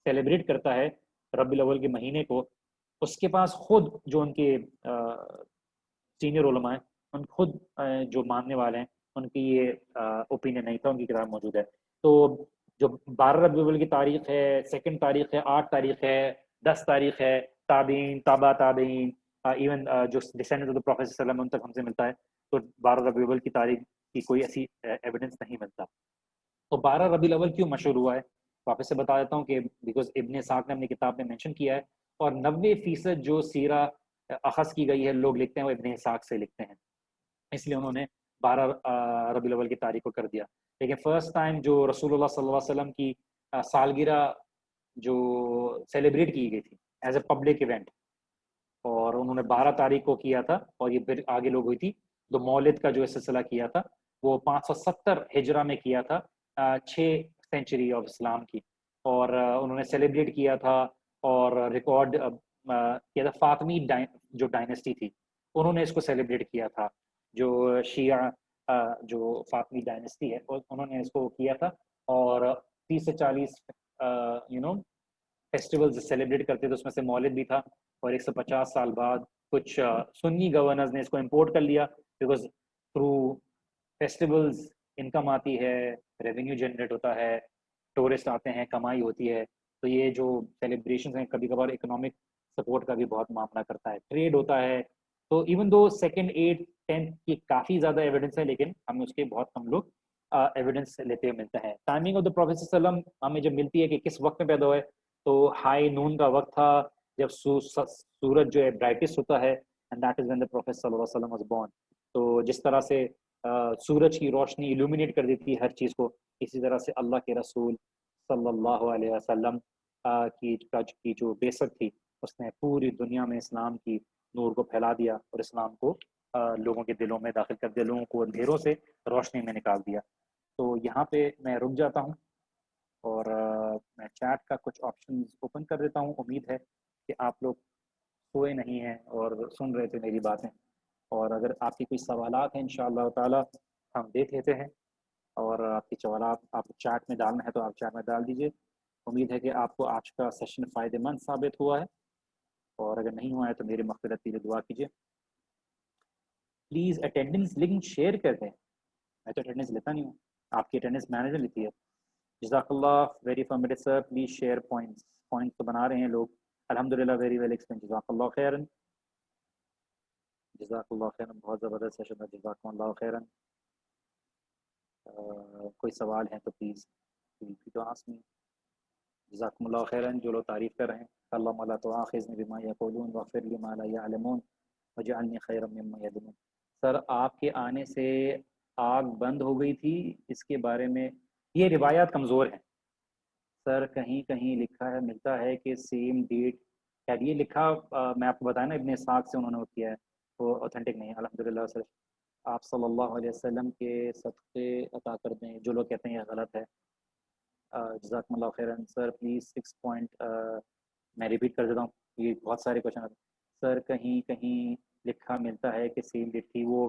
سیلیبریٹ کرتا ہے ربیع الاول کے مہینے کو، اس کے پاس خود جو ان کے سینئر علماء ہیں، ان خود جو ماننے والے ہیں، ان کی یہ اوپینین نہیں تھا، ان کی کتاب موجود ہے. تو جو 12 ربیع الاول کی تاریخ ہے، سیکنڈ تاریخ ہے، 8 تاریخ ہے، 10 تاریخ ہے، تابعین، تابع تابعین، ایون جو ڈسینڈنٹ آف دی پروفیٹ صلی اللہ علیہ وسلم ان تک ہم سے ملتا ہے. تو 12 ربیع الاول کی تاریخ کی کوئی ایسی ایویڈنس نہیں ملتا. تو 12 ربیع الاول کیوں مشہور ہوا ہے واپس سے بتا دیتا ہوں کہ بیکاز ابن اسحاق نے اپنی کتاب میں مینشن کیا ہے، اور 90% جو سیرہ اخذ کی گئی ہے لوگ لکھتے ہیں وہ ابن اسحاق سے لکھتے ہیں، اس لیے انہوں نے 12 ربیع الاول کی تاریخ کو کر دیا. لیکن فرسٹ ٹائم جو رسول اللہ صلی اللہ علیہ وسلم کی سالگرہ جو سیلیبریٹ کی گئی تھی ایز اے پبلک ایونٹ، اور انہوں نے 12 تاریخ کو کیا تھا، اور یہ پھر آگے لوگ ہوئی تھی. تو مولد کا جو سلسلہ کیا تھا وہ 570 ہجرہ میں کیا تھا، 6 سینچری آف اسلام کی. اور انہوں نے سیلیبریٹ کیا تھا اور ریکارڈ کیا تھا. فاطمی جو ڈائنسٹی تھی انہوں نے اس کو سیلیبریٹ کیا تھا. جو شیعہ جو فاطمی ڈائنسٹی ہے انہوں نے اس کو کیا تھا، اور 30 سے 40 فیسٹیولز سیلیبریٹ کرتے تھے. اس میں سے مولد بھی تھا. اور 150 سال بعد کچھ سنی گورنرز نے اس کو امپورٹ کر لیا، بیکاز تھرو فیسٹیولز انکم آتی ہے، ریونیو جنریٹ ہوتا ہے، ٹورسٹ آتے ہیں، کمائی ہوتی ہے. تو یہ جو سیلیبریشنز ہیں کبھی کبھار اکنامک سپورٹ کا بھی بہت معاملہ کرتا ہے، ٹریڈ ہوتا ہے. تو ایون دو سیکنڈ 8 10 کی کافی زیادہ ایویڈنس ہے، لیکن ہمیں اس کے بہت کم لوگ ایویڈنس لیتے ہوئے ملتا ہے. ٹائمنگ آف دا پروفیٹ صلی اللہ علیہ وسلم ہمیں جب ملتی ہے کہ کس وقت میں پیدا ہوئے، تو ہائی نون کا وقت تھا جب سورج جو ہے برائٹسٹ ہوتا ہے، and that is when the prophet صلی اللہ علیہ وسلم واز بورن. تو جس طرح سے سورج کی روشنی illuminate کر دیتی ہے ہر چیز کو، اسی طرح سے اللہ کے رسول صلی اللہ علیہ وسلم کی جو بعثت تھی اس نے پوری دنیا میں اسلام کی نور کو پھیلا دیا، اور اسلام کو لوگوں کے دلوں میں داخل کر دیا، لوگوں کو اندھیروں سے روشنی میں نکال دیا. تو یہاں پہ میں رک جاتا ہوں، اور میں چیٹ کا کچھ آپشنز اوپن کر دیتا ہوں. امید ہے کہ آپ لوگ سوئے نہیں ہیں اور سن رہے تھے میری باتیں، اور اگر آپ کی کوئی سوالات ہیں انشاءاللہ تعالی ہم دیکھ لیتے ہیں. اور آپ کی سوالات آپ چیٹ میں ڈالنا ہے تو آپ چیٹ میں ڈال دیجئے. امید ہے کہ آپ کو آج کا سیشن فائدہ مند ثابت ہوا ہے، اور اگر نہیں ہوا ہے تو میری مغفرت کے لیے دعا کیجیے. پلیز اٹینڈنس لنک شیئر کر دیں. میں تو اٹینڈنس لیتا نہیں ہوں، آپ کی اٹینڈنس مینیجر لیتی ہے. جزاک اللہ very informative sir. Please share points تو بنا رہے ہیں لوگ الحمدللہ. Very well explain. جزاک اللہ خیرن، جزاک اللہ خیرن. بہت زبردست سیشن ہے. جزاک اللہ خیرن. کوئی سوال ہیں تو پلیز تو آسک می. جزاکم اللہ خیرن. جو لوگ تعریف کر رہے ہیں، اللہم لا تؤاخذنی بما یقولون واغفر لی ما لا یعلمون واجعلنی خیرا مما یظنون. سر آپ کے آنے سے آگ بند ہو گئی تھی، اس کے بارے میں یہ روایات کمزور ہیں سر. کہیں کہیں لکھا ہے ملتا ہے کہ سیم ڈیٹ، خیر یہ لکھا میں آپ کو بتایا نا ابن اسحاق سے انہوں نے کیا ہے، وہ اوتھینٹک نہیں ہے الحمدللہ. سر آپ صلی اللہ علیہ وسلم کے صدقے عطا کر دیں. جو لوگ کہتے ہیں یہ غلط ہے. جزاکم اللہ خیرن. سر پلیز 6 پوائنٹ میں ریپیٹ کر دیتا ہوں، یہ بہت سارے کوشچن ہیں. سر کہیں کہیں لکھا ملتا ہے کہ سیم ڈیٹ تھی، وہ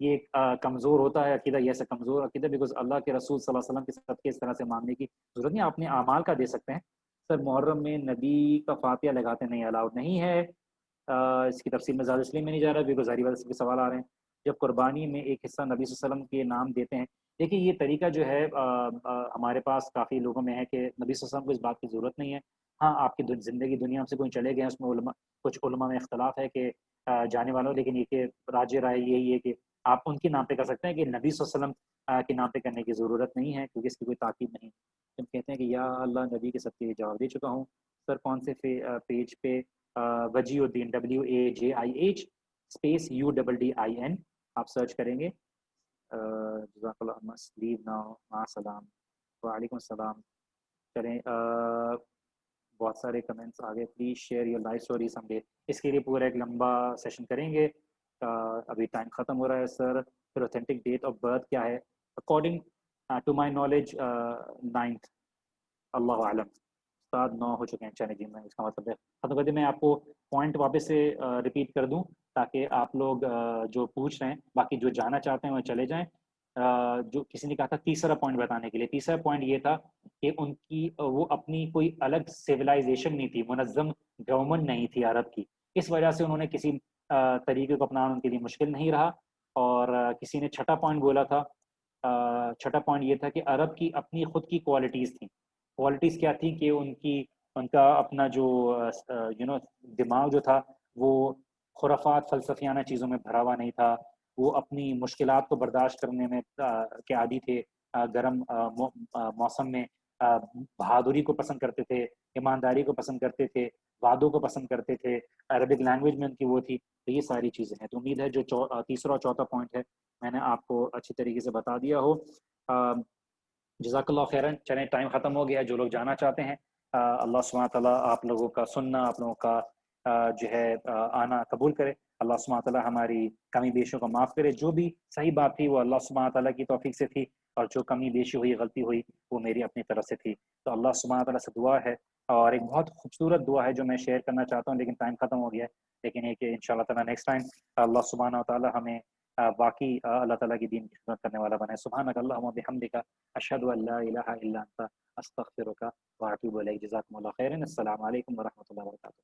یہ کمزور ہوتا ہے عقیدہ، یہ ایسا کمزور عقیدہ بیکاز اللہ کے رسول صلی اللہ علیہ وسلم کے صدقے اس طرح سے ماننے کی ضرورت نہیں. آپ اپنے اعمال کا دے سکتے ہیں. سر محرم میں نبی کا فاتحہ لگاتے نہیں الاؤڈ نہیں ہے. اس کی تفصیل میں زیادہ اس لیے میں نہیں جا رہا بیکاز ظاہری بات سے سوال آ رہے ہیں. جب قربانی میں ایک حصہ نبی صلی اللہ علیہ وسلم کے نام دیتے ہیں، دیکھیے یہ طریقہ جو ہے ہمارے پاس کافی لوگوں میں ہے کہ نبی صلی اللہ علیہ وسلم کو اس بات کی ضرورت نہیں ہے. ہاں آپ کی زندگی دنیا سے کوئی چلے گئے ہیں، اس میں کچھ علماء میں اختلاف ہے کہ جانے والوں، لیکن یہ کہ راج رائے یہی ہے کہ آپ ان کے نام پہ کر سکتے ہیں کہ نبی صلی اللہ علیہ وسلم کے نام پہ کرنے کی ضرورت نہیں ہے کیونکہ اس کی کوئی تاکید نہیں. ہم کہتے ہیں کہ یا اللہ نبی کے صدقے جواب دے چکا ہوں. سر کون سے پیج پہ؟ وجی الدین WAJIH اسپیس UDDIN آپ سرچ کریں گے. جزاک اللہ مس لیو ناؤ مع السلام. وعلیکم السلام. چلیں بہت سارے کمنٹس آ گئے. Please share your life story some day. اس کے لیے پورا ایک لمبا سیشن کریں گے. ابھی ٹائم ختم ہو رہا ہے سر. پھر اوتھینٹک ڈیٹ آف برتھ کیا ہے؟ According to my knowledge 9th. اللہ عالم. استاد 9 ہو چکے ہیں. چلیں جی میں اس کا مطلب ہے ختم کر دیں. میں آپ کو پوائنٹ واپس سے ریپیٹ کر دوں تاکہ آپ لوگ جو پوچھ رہے ہیں باقی جو جانا چاہتے ہیں وہ چلے جائیں. جو کسی نے کہا تھا تیسرا پوائنٹ بتانے کے لیے، تیسرا پوائنٹ یہ تھا کہ ان کی وہ اپنی کوئی الگ سویلائزیشن نہیں تھی، منظم گورنمنٹ نہیں تھی عرب کی. اس وجہ سے انہوں نے کسی طریقے کو اپنانا ان کے لیے مشکل نہیں رہا. اور کسی نے چھٹا پوائنٹ بولا تھا. چھٹا پوائنٹ یہ تھا کہ عرب کی اپنی خود کی کوالٹیز تھیں. کوالٹیز کیا تھیں کہ ان کا اپنا جو دماغ جو تھا وہ خرافات فلسفیانہ چیزوں میں بھرا ہوا نہیں تھا. وہ اپنی مشکلات کو برداشت کرنے میں کے عادی تھے. گرم موسم میں بہادری کو پسند کرتے تھے، ایمانداری کو پسند کرتے تھے، وعدوں کو پسند کرتے تھے. عربک لینگویج میں ان کی وہ تھی. تو یہ ساری چیزیں ہیں. تو امید ہے جو تیسرا اور چوتھا پوائنٹ ہے میں نے آپ کو اچھی طریقے سے بتا دیا ہو. جزاک اللہ خیرن. چلیں ٹائم ختم ہو گیا. جو لوگ جانا چاہتے ہیں اللہ سبحانہ تعالیٰ آپ لوگوں کا سننا، آپ لوگوں کا جو ہے آنا قبول کرے. اللہ سبحانہ تعالیٰ ہماری کمی بیشیوں کو معاف کرے. جو بھی صحیح بات تھی وہ اللہ سبحانہ تعالیٰ کی توفیق سے تھی، اور جو کمی بیشی ہوئی، غلطی ہوئی، وہ میری اپنی طرف سے تھی. تو اللہ سبحانہ تعالیٰ سے دعا ہے، اور ایک بہت خوبصورت دعا ہے جو میں شیئر کرنا چاہتا ہوں لیکن ٹائم ختم ہو گیا ہے. لیکن یہ کہ انشاءاللہ تعالیٰ نیکسٹ ٹائم اللہ سبحانہ تعالیٰ ہمیں باقی اللہ تعالیٰ کی دین کی خدمت کرنے والا بنائے. سبحانک اللہم و بحمدک اشہد ان لا الہ الا انت استغفرک واتوب الیک. جزاکم اللہ خیرا. السلام علیکم ورحمۃ اللہ وبرکاتہ.